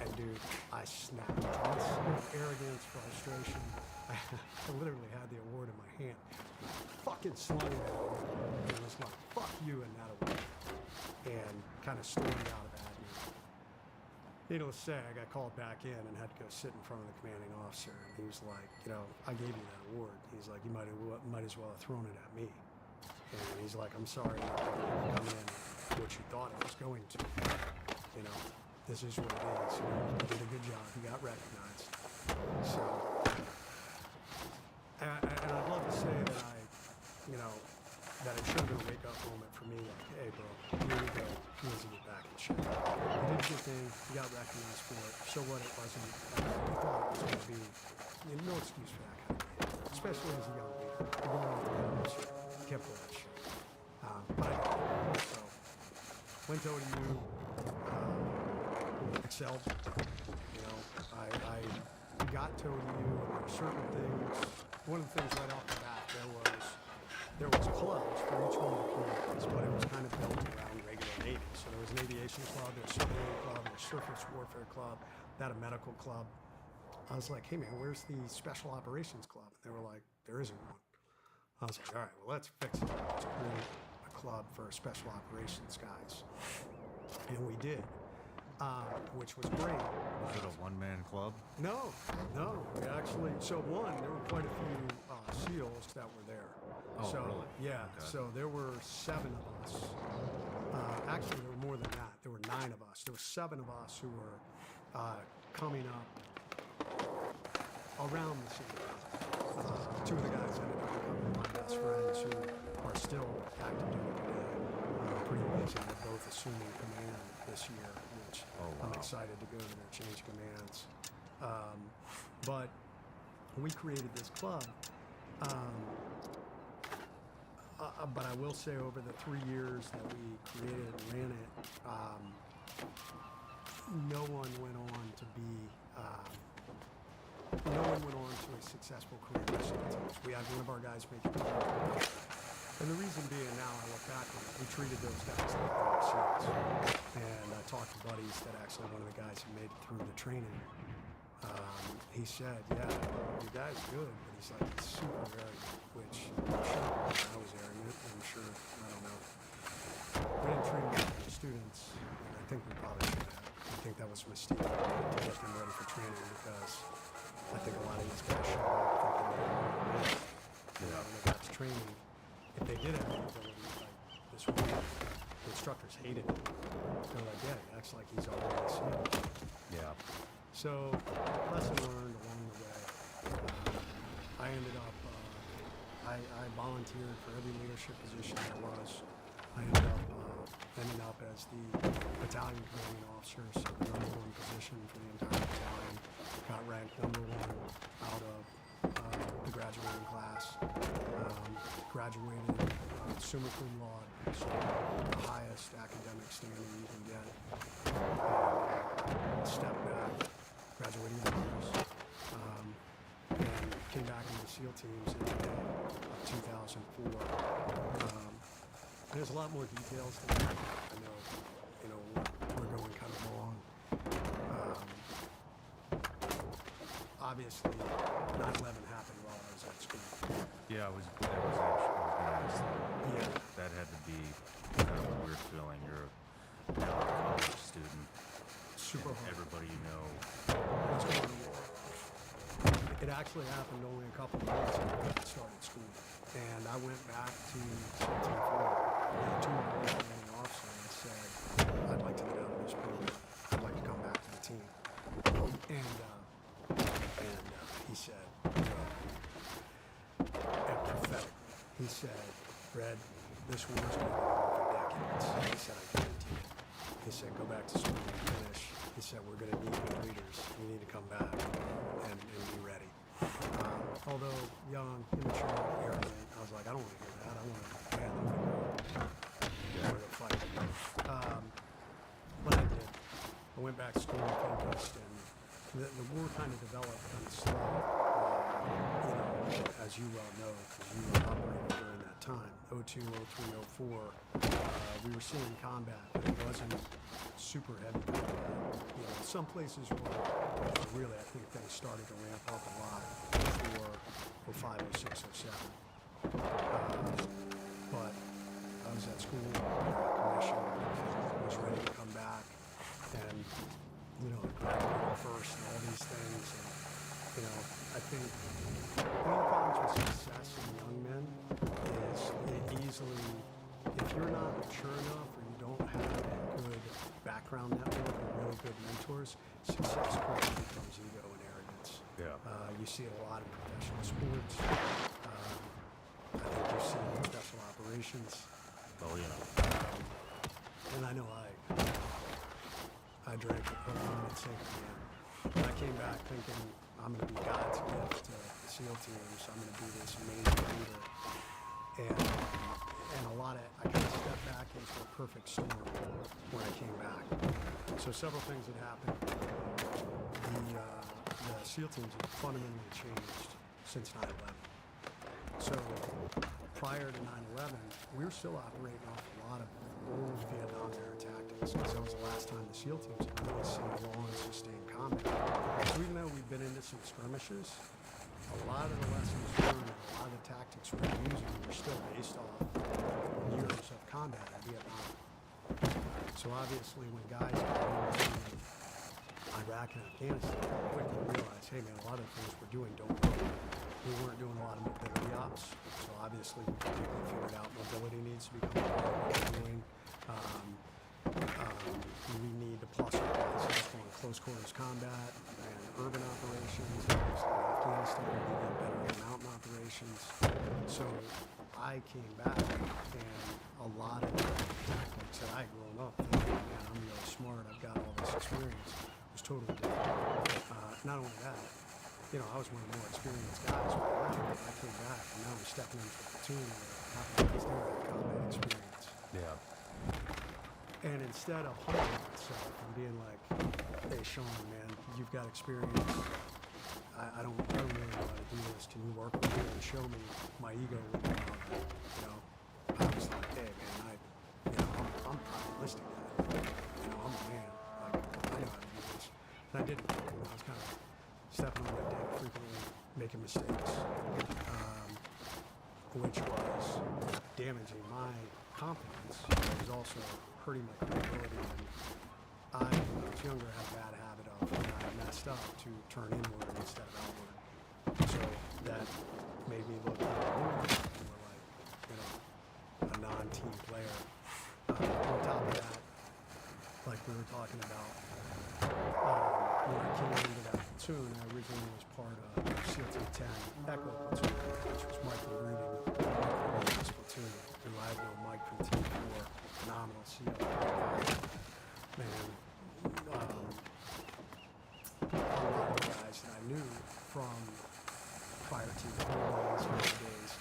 And dude, I snapped. Arrogance, frustration. I literally had the award in my hand. Fucking slung it at him. And it was like, fuck you and that award. And kind of stormed out of admin. Needless to say, I got called back in and had to go sit in front of the commanding officer. And he was like, you know, I gave you that award. He's like, you might as well have thrown it at me. And he's like, I'm sorry that didn't come in what you thought it was going to. You know, this is what it is. You know, you did a good job. You got recognized. So, and I'd love to say that that it should have been a wake-up moment for me. Like, hey, bro, here we go. He needs to get back in shape. You did your thing. You got recognized for it. So what? It wasn't like you thought it was going to be. You know, no excuse for that kind of thing. Especially as a young leader. You're going off the ground, so careful of that shit. But I got it. So, went to ODU, excelled. You know, I got to ODU, and there were certain things. One of the things right off the bat, there was clubs for each one of the communities, but it was kind of built around regular Navy. So there was an aviation club, there was a civilian club, there was a surface warfare club, that a medical club. I was like, hey man, where's the special operations club? And they were like, there isn't one. I was like, all right, well, let's fix it. Let's create a club for special operations guys. And we did, which was great. Was it a one-man club? No. We actually, so one, there were quite a few SEALs that were there. Oh, so, really? Yeah, Okay. so there were 7 of us. Actually, there were more than that. There were 9 of us. There were 7 of us who were coming up around the same time. Two of the guys ended up becoming my best friends who are still active duty today. Pretty amazing. They're both assuming command this year, which I'm excited to go to their change commands. But when we created this club, but I will say over the 3 years that we created and ran it, no one went on to be no one went on to a successful career with SEAL teams. We had one of our guys make it to the. And the reason being, now I look back on it, we treated those guys like they were SEALs. And I talked to buddies that actually one of the guys who made it through the training, he said, yeah, your guy's good, but he's like, he's super arrogant, which I'm sure I was arrogant, I'm sure, I don't know. We didn't treat him like the students, and I think we probably should have. I think that was a mistake to get them ready for training, because I think a lot of these guys show up thinking they don't know. When they got to training, if they did have the ability, like this one, the instructors hated him. They're like, yeah, he acts like he's already a SEAL. Yeah. So, lesson learned along the way. I ended up, I volunteered for every leadership position there was. I ended up as the battalion commanding officer, so the #1 position for the entire battalion. Got ranked #1 out of the graduating class. Graduated summa cum laude, so the highest academic standing you can get. Stepped back, graduating with honors, and came back into the SEAL teams in May of 2004. There's a lot more details to that. I know, we're going kind of long. Obviously, 9/11 happened while I was at school. Yeah, I was going to ask that. Yeah. That had to be kind of a weird feeling. You're now a college student. Super hard. Everybody you know. What's going on? It actually happened only a couple of months after I started school. And I went back to SEAL Team 4, to my commanding officer, and said, I'd like to get out of this program. I'd like to come back to the team. And he said, and prophetically, he said, Fred, this war's going to go on for decades. He said, I guarantee it. He said, go back to school and finish. He said, we're going to need good leaders. You need to come back and be ready. Although young, immature, arrogant, I was like, I don't want to hear that. I want to, man, I'm going to go fight. But I did. I went back to school and focused, and the war kind of developed kind of slow. As you well know, because you were operating during that time, 02, 03, 04, we were seeing combat, but it wasn't super heavy combat. Some places were really, I think things started to ramp up a lot for 05, 06, 07. But I was at school, commission, was ready to come back, and graduated first and all these things. And, I think one of the problems with success in young men is it easily, if you're not mature enough or you don't have a good background network and really good mentors, success quickly becomes ego and arrogance. Yeah. You see it a lot in professional sports. I think you see it in special operations. Oh, yeah. And I know I drank it, put on and sank again. And I came back thinking I'm going to be God's gift to the SEAL teams. I'm going to be this amazing leader. And I kind of stepped back into a perfect storm when I came back. So several things had happened. The SEAL teams have fundamentally changed since 9/11. So prior to 9/11, we were still operating off a lot of old Vietnam era tactics, because that was the last time the SEAL teams had really seen long, sustained combat. So even though we've been into some skirmishes, a lot of the lessons learned and a lot of the tactics we were using were still based off years of combat in Vietnam. So obviously when guys got into Iraq and Afghanistan, they quickly realized, hey man, a lot of the things we're doing don't work. We weren't doing a lot of mobility ops, so obviously we quickly figured out mobility needs to become part of what we're doing. We need to plus our guys up on close quarters combat and urban operations. And in Afghanistan, we need to get better at mountain operations. So I came back, and a lot of the tactics that I had grown up thinking, man, I'm really smart, I've got all this experience, was totally different. Not only that, you know, I was one of the more experienced guys when I left. I came back, and now I'm stepping into the platoon where half the guys there have combat experience. Yeah. And instead of humbling myself and being like, hey, Sean, man, you've got experience. I don't really know how to do this. Can you work with me and show me? My ego would be on that, you know. I was like, hey, man, I'm probabilistic guy. You know, I'm a man. Like, I know how to do this. And I didn't. I was kind of stepping on that dick frequently, making mistakes, which was damaging my confidence. It was also hurting my credibility. And I, when I was younger, had a bad habit of, when I messed up, to turn inward instead of outward. So that made me look more like, you know, a non-team player. On top of that, like we were talking about, when I came into that platoon, I originally was part of CLT-10 Echo Platoon, which was Michael Ruding's platoon, who I had known Mike from Team 4, phenomenal CLT guy. Man, a lot of the guys that I knew from prior to the days,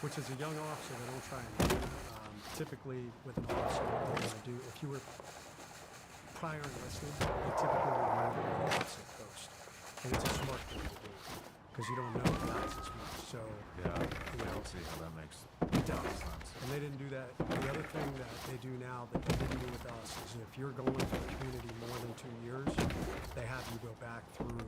which as a young officer, they don't try and do. Typically, with an officer, what they want to do, if you were prior enlisted, they typically would move to the opposite coast. And it's a smart thing to do, because you don't know the guys as much. So, Yeah. you I know, don't see how that makes it does. sense. And they didn't do that. The other thing that they do now that they didn't do with us is if you're going to the community more than 2 years, they have you go back through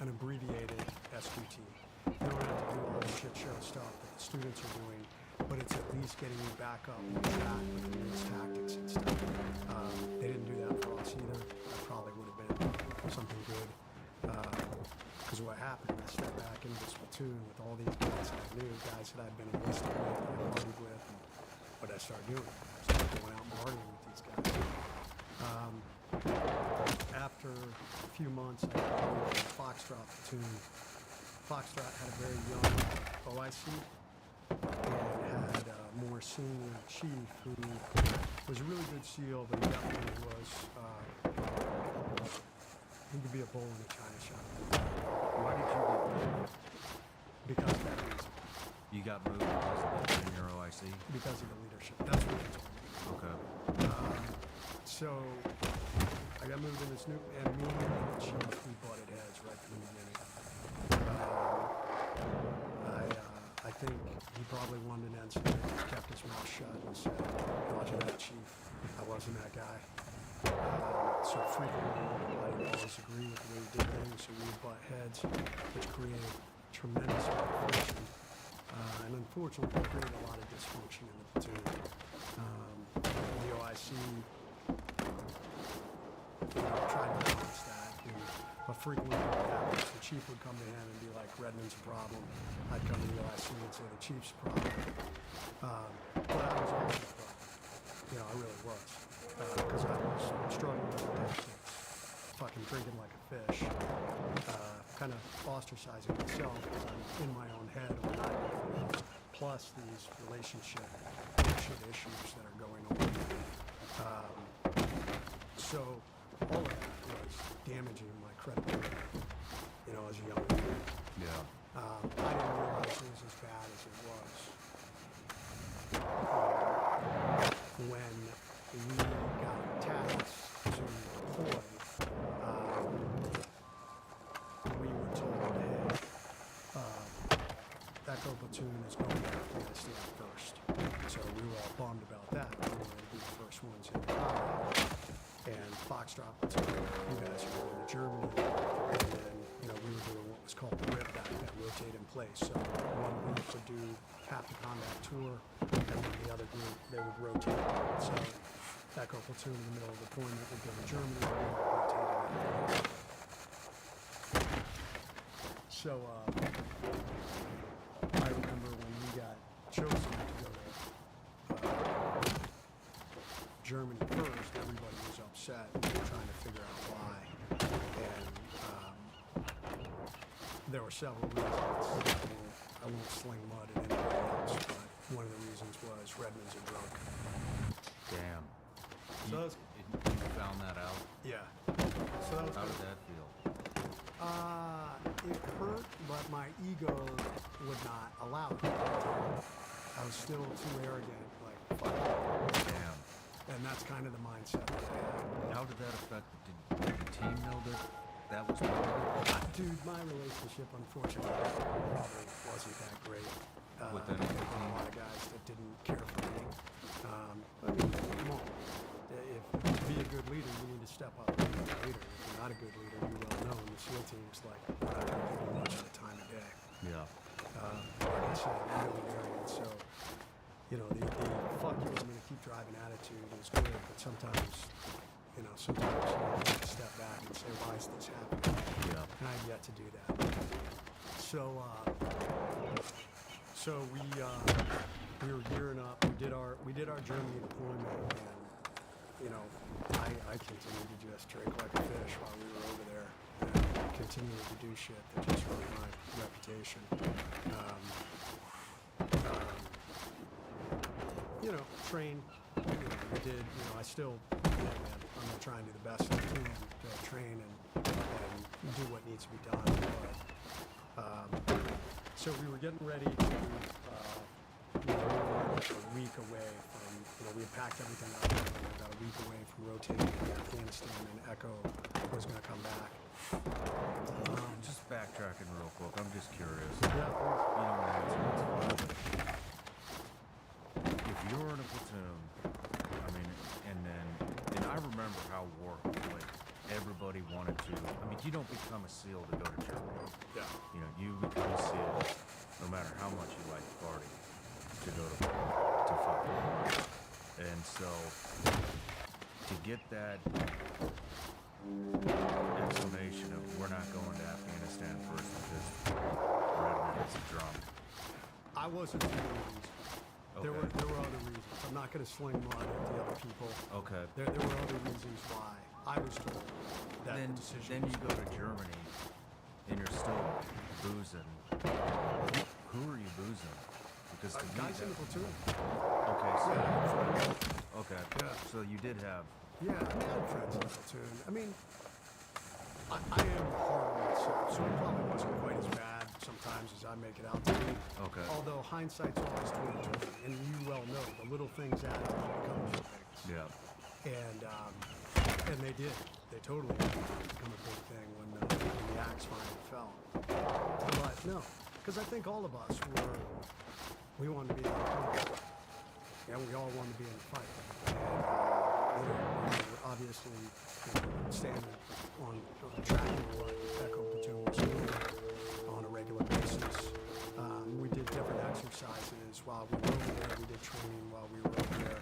an abbreviated SQT. You don't have to do all the shit show stuff that the students are doing, but it's at least getting you back up on track with the newest tactics and stuff. They didn't do that for us either. That probably would have been something good. Because what happened, I stepped back into this platoon with all these guys that I knew, guys that I'd been enlisted with, that I partied with, and what did I start doing? I started going out and partying with these guys. After a few months, I got to the Foxtrot platoon. Foxtrot had a very young OIC and had a more senior chief who was a really good SEAL, but he definitely was, he could be a bull in a china shop. Why did you get moved? Because of that reason. You got moved because of the junior OIC? Because of the leadership. That's what he told me. Okay. So I got moved in this new, and me and the chief, we butted heads right from the beginning. I think he probably wanted an incident, just kept his mouth shut and said, roger that, chief. I wasn't that guy. So frequently, I didn't always agree with the way he did things, so we would butt heads, which created tremendous amount of friction. And unfortunately, it created a lot of dysfunction in the platoon. The OIC tried to balance that, but frequently what happens, the chief would come to him and be like, Redmond's a problem. I'd come to the OIC and say the chief's a problem. But I was also a problem. You know, I really was. Because I was struggling with the tactics, fucking drinking like a fish, kind of ostracizing myself because I'm in my own head when I'm everything else, plus these relationship issues that are going on. So all of that was damaging my credibility, you know, as a young man. Yeah. I didn't realize it was as bad as it was. When we got tasked to deploy, we were told, hey, Echo Platoon is going to Afghanistan first. So we were all bummed about that. We wanted to be the first ones in combat. And Foxtrot Platoon, you guys are going to Germany. And then, you know, we were doing what was called the RIP back then, rotate in place. So one group would do half the combat tour, and then the other group, they would rotate. So Echo Platoon in the middle of deployment would go to Germany, and we would rotate in. So I remember when we got chosen to go to Germany first, and upset and we were trying to figure out why. And there were several reasons. I won't sling mud at anybody else, but one of the reasons was Redmond's a drunk. Damn. So You, that's- you found that out? Yeah. So that was How did that feel? it hurt, but my ego would not allow it. I was still too arrogant, like, fuck it. Damn. And that's kind of the mindset that I had. How did that affect? Did the team know that was part of it? Dude, my relationship, unfortunately, probably wasn't that great. With any of the there were a team? lot of guys that didn't care for me. I mean, come on. If to be a good leader, you need to step up and be a leader. If you're not a good leader, you well know in the SEAL teams, like, we're not going to give you much of the time of day. Yeah. Like I said, really arrogant. So, you know, the fuck you, I'm going to keep driving attitude is good, but sometimes you need to step back and say, why is this happening? Yeah. And I've yet to do that. So we were gearing up. We did our Germany deployment, and you know, I continued to just drink like a fish while we were over there, and continued to do shit that just hurt my reputation. You know, train. You know, we did. You know, I still. I'm gonna try and do the best I can to train and do what needs to be done. But, so we were getting ready to. We were a week away from. You know, we had packed everything up. And we were about a week away from rotating to Afghanistan, and Echo was gonna come back. Just backtracking real quick. I'm just curious. Yeah. You don't answer. It's fine. If you're in a platoon, I mean, and I remember how war, like, everybody wanted to. I mean, you don't become a SEAL to go to Germany. Yeah. You know, you become a SEAL no matter how much you like to party to go to fight. And so to get that explanation of we're not going to Afghanistan first because Redmond is a drunk. I wasn't the only reason. There Okay. were other reasons. I'm not going to sling mud at the other people. Okay. There were other reasons why I was told that Then the decision. then you go to Germany and you're still boozing. Who are you boozing? Because to me, guys in the platoon. okay, so Yeah, okay, Yeah. so you did have yeah, I mean, I had friends in the platoon. I mean, I am hard on myself, so it probably wasn't quite as bad sometimes as I make it out to be. Okay. Although hindsight's always 20/20, and you well know the little things add up and become big things. yeah. And they did. They totally did become a big thing when the axe finally fell. But no, because I think all of us we wanted to be in the fight. Yeah, we all wanted to be in the fight. And, you know, we were obviously standing on tracking what Echo Platoon was doing on a regular basis. We did different exercises while we were over there. We did training while we were over there.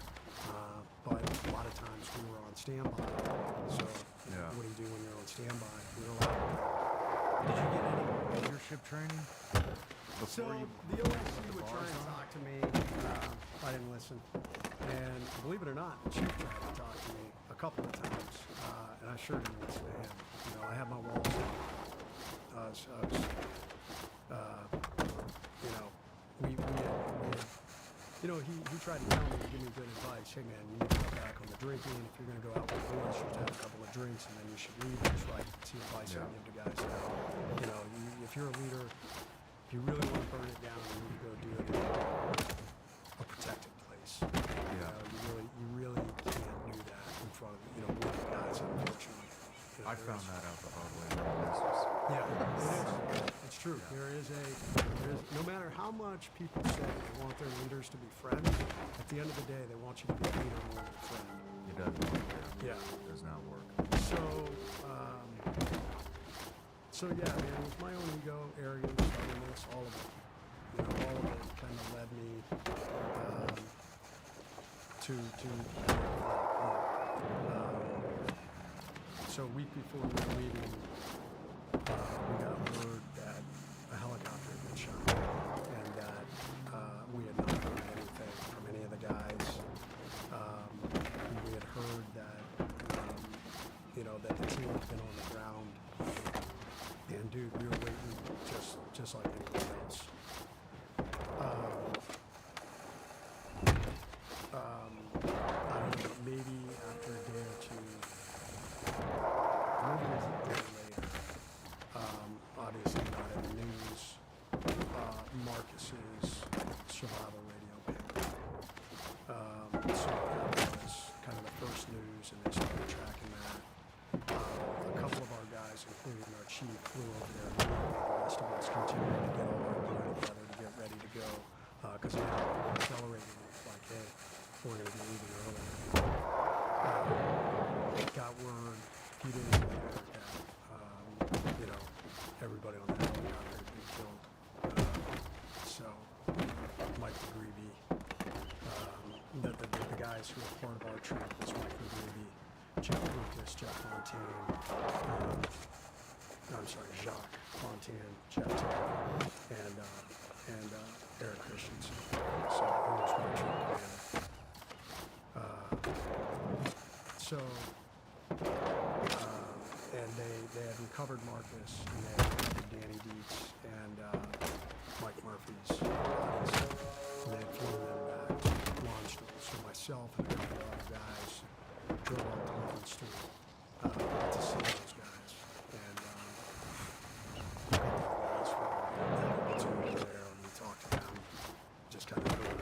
But a lot of times we were on standby. So Yeah. what do you do when you're on standby? We were allowed to Did you get any leadership training So before you? the OSC the would try bars and on? talk to me. I didn't listen. And believe it or not, the chief tried to talk to me a couple of times, and I sure didn't listen to him. You know, I had my walls up. You know, we had, you know, he tried to tell me, give me good advice. Hey man, you need to cut back on the drinking. If you're going to go out with the boys, you should have a couple of drinks, and then you should leave. That's right. It's the advice I Yeah. give to guys now. You know, if you're a leader, if you really want to burn it down, you need to go do it in a protected place. Yeah. You really can't do that in front of, you know, with the guys, unfortunately. You know, I there found is- that out the hard way. This was- Yeah, it is. It's true. There is no matter how much people say they want their leaders to be friends, at the end of the day, they want you to be a leader more than a friend. It doesn't work there. Yeah. It does not work. So yeah, man, it was my own ego, arrogance, stubbornness, all of it. You know, all of it kind of led me so a week before we were leaving, we got word that a helicopter had been shot and that we had not heard anything from any of the guys. We had heard that Marcus's survival radio pin. So that was kind of the first news, and they started tracking that. A couple of our guys, including our chief, flew over there immediately. The rest of us continued to get all our gear together to get ready to go, because we were accelerating. Like, hey, we're going to be leaving early. Got word a few days later that, everybody on the helicopter had been killed. So Mike McGreevy, the guys who were part of our trip was Mike McGreevy, Jeff Lucas, Jeff Fontaine, Jacques Fontaine, Jeff Taylor, and Eric Christensen. So he was my trip commander. And they had recovered Marcus, and they had recovered Danny Dietz and Mike Murphy's bodies. And they had flown them back to Landstuhl. So myself and a couple of other guys drove up to Landstuhl to see those guys. And a couple of guys from the platoon were there, and we talked to them, just kind of heard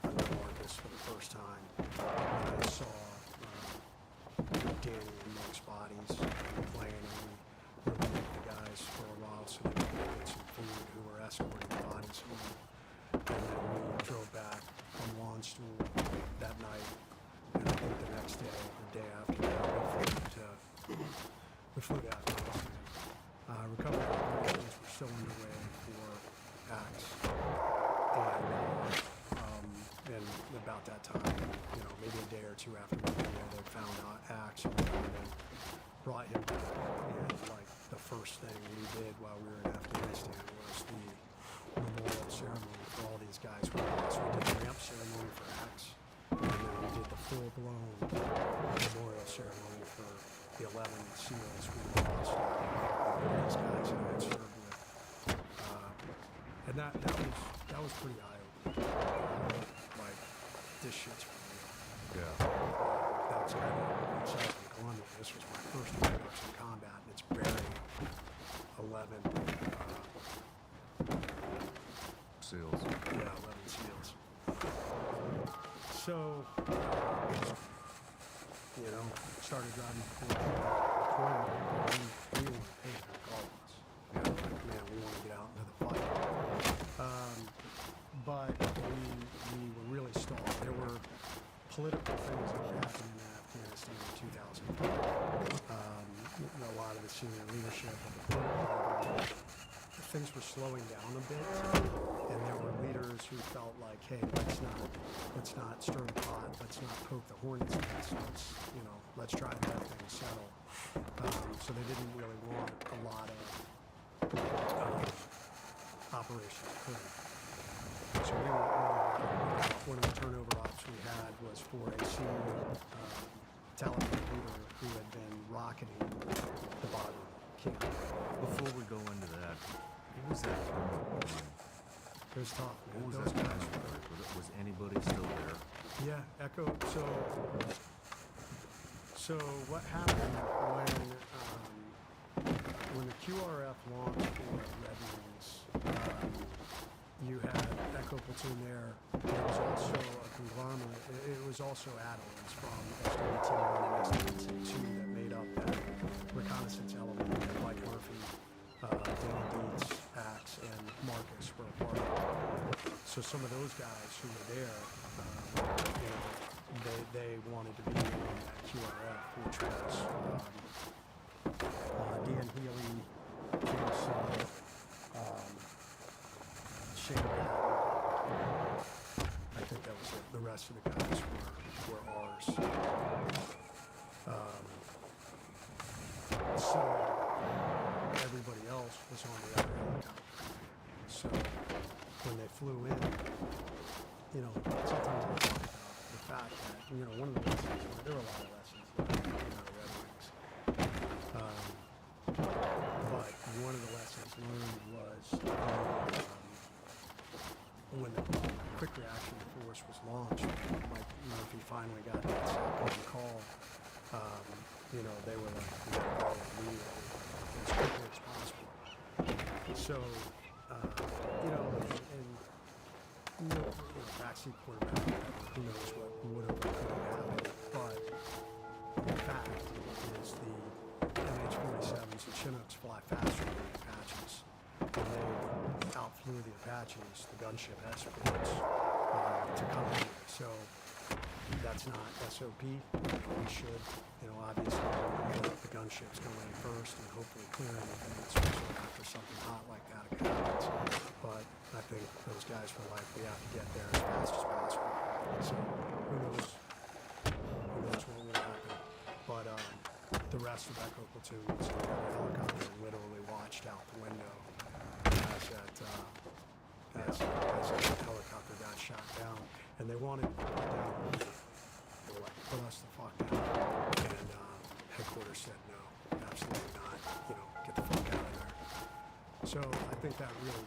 Marcus for the first time. And I saw Danny and Mike's bodies playing, and we relieved the guys for a while so they could get some food who were escorting the bodies home. And then we drove back from Landstuhl that night, and I think the next day, or the day after that, we flew to Afghanistan. Recovery operations were still underway for Axe, and about that time, maybe a day or two after we were there, they found Axe and brought him back. And like the first thing we did while we were in Afghanistan was the memorial ceremony for all these guys. We did the ramp ceremony for Axe, and then we did the full-blown memorial ceremony for the 11 SEALs we lost. These guys that I had served with, and that was pretty eye-opening. Like, this shit's for real. Yeah. That was kind of exciting. Columbia. This was my first introduction to combat, and it's burying 11 SEALs. Yeah, 11 SEAls. So, started driving before we want to pay for call us. Man, we want to get out into the fight. But we were really stalled. There were political things that were happening in Afghanistan in 2005. A lot of the senior leadership of the political level, things were slowing down a bit, and there were leaders who felt like, hey, let's not stir the pot, let's not poke the hornet's nest, let's try to let things settle. So they didn't really want a lot of operations occurring. So one of the turnover ops we had was for a senior Taliban leader who had been rocketing the Bagram camp. Before we go into that, what was that? It was tough, man. What was Those that guys time were. like? Was anybody still there? Yeah, Echo. So what happened when the QRF launched for Red Wings? You had Echo Platoon there. There was also a conglomerate. It was also add-ons from SWT1 and SWT2 that made up that reconnaissance element. Mike Murphy, Danny Dietz, Axe, and Marcus were a part of it. So some of those guys who were there, they wanted to be on that QRF, which was Dan Healy, James Summer, Shane Patton. I think that was it. The rest of the guys were ours. So everybody else was on the other helicopter. So when they flew in, sometimes I talk about the fact that, one of the lessons, there were a lot of lessons learned out of Red Wings. But one of the lessons learned was when the quick reaction force was launched, Mike Murphy finally got that second call. They were like, we gotta go immediately as quickly as possible. So, see quarterback. Who knows what would have could have happened? But the fact is the MH-47s and Chinooks fly faster than the Apaches. And they outflew the Apaches, the gunship escorts, to come in. So that's not SOP. We should, obviously, let the gunships go in first and hopefully clear anything, especially after something hot like that happens. But I think those guys were like, we have to get there as fast as possible. So who knows? Who knows what will happen? But the rest of that platoon was in the helicopter and literally watched out the window as that helicopter got shot down. And they wanted to put it down. They were like, put us the fuck down. And headquarters said, no, absolutely not. Get the fuck out of there. So I think that really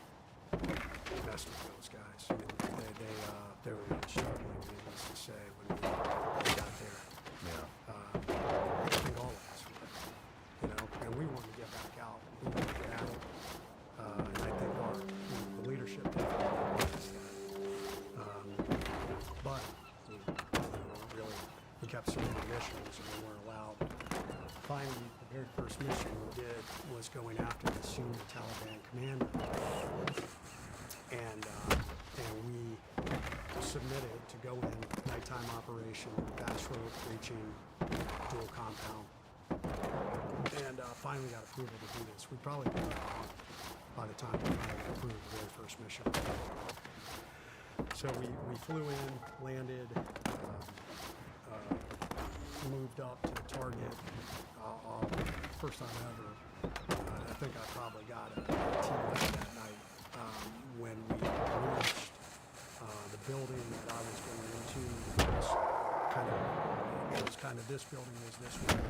messed with those guys. I mean, they were really struggling, needless to say, when we got there. Yeah. I think all of us were, and we wanted to get back out. We wanted to get out. And I think the leadership definitely realized that. But we kept submitting missions and we weren't allowed. Finally, the very first mission we did was going after the senior Taliban commander. And we submitted to go in nighttime operation, fast road breaching, dual compound. And finally got approval to do this. We probably got it on by the time we finally got approved the very first mission. So we flew in, landed, moved up to the target. First time ever, I think I probably got a TLS that night when we reached the building that I was going into. It was kind of this building was this one, and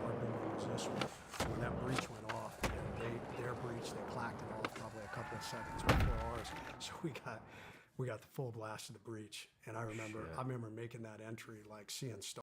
our building was this one. When that breach went off, and their breach, they clacked it off probably a couple of seconds before ours. So we got the full blast of the breach. And I remember making that entry, like seeing stars.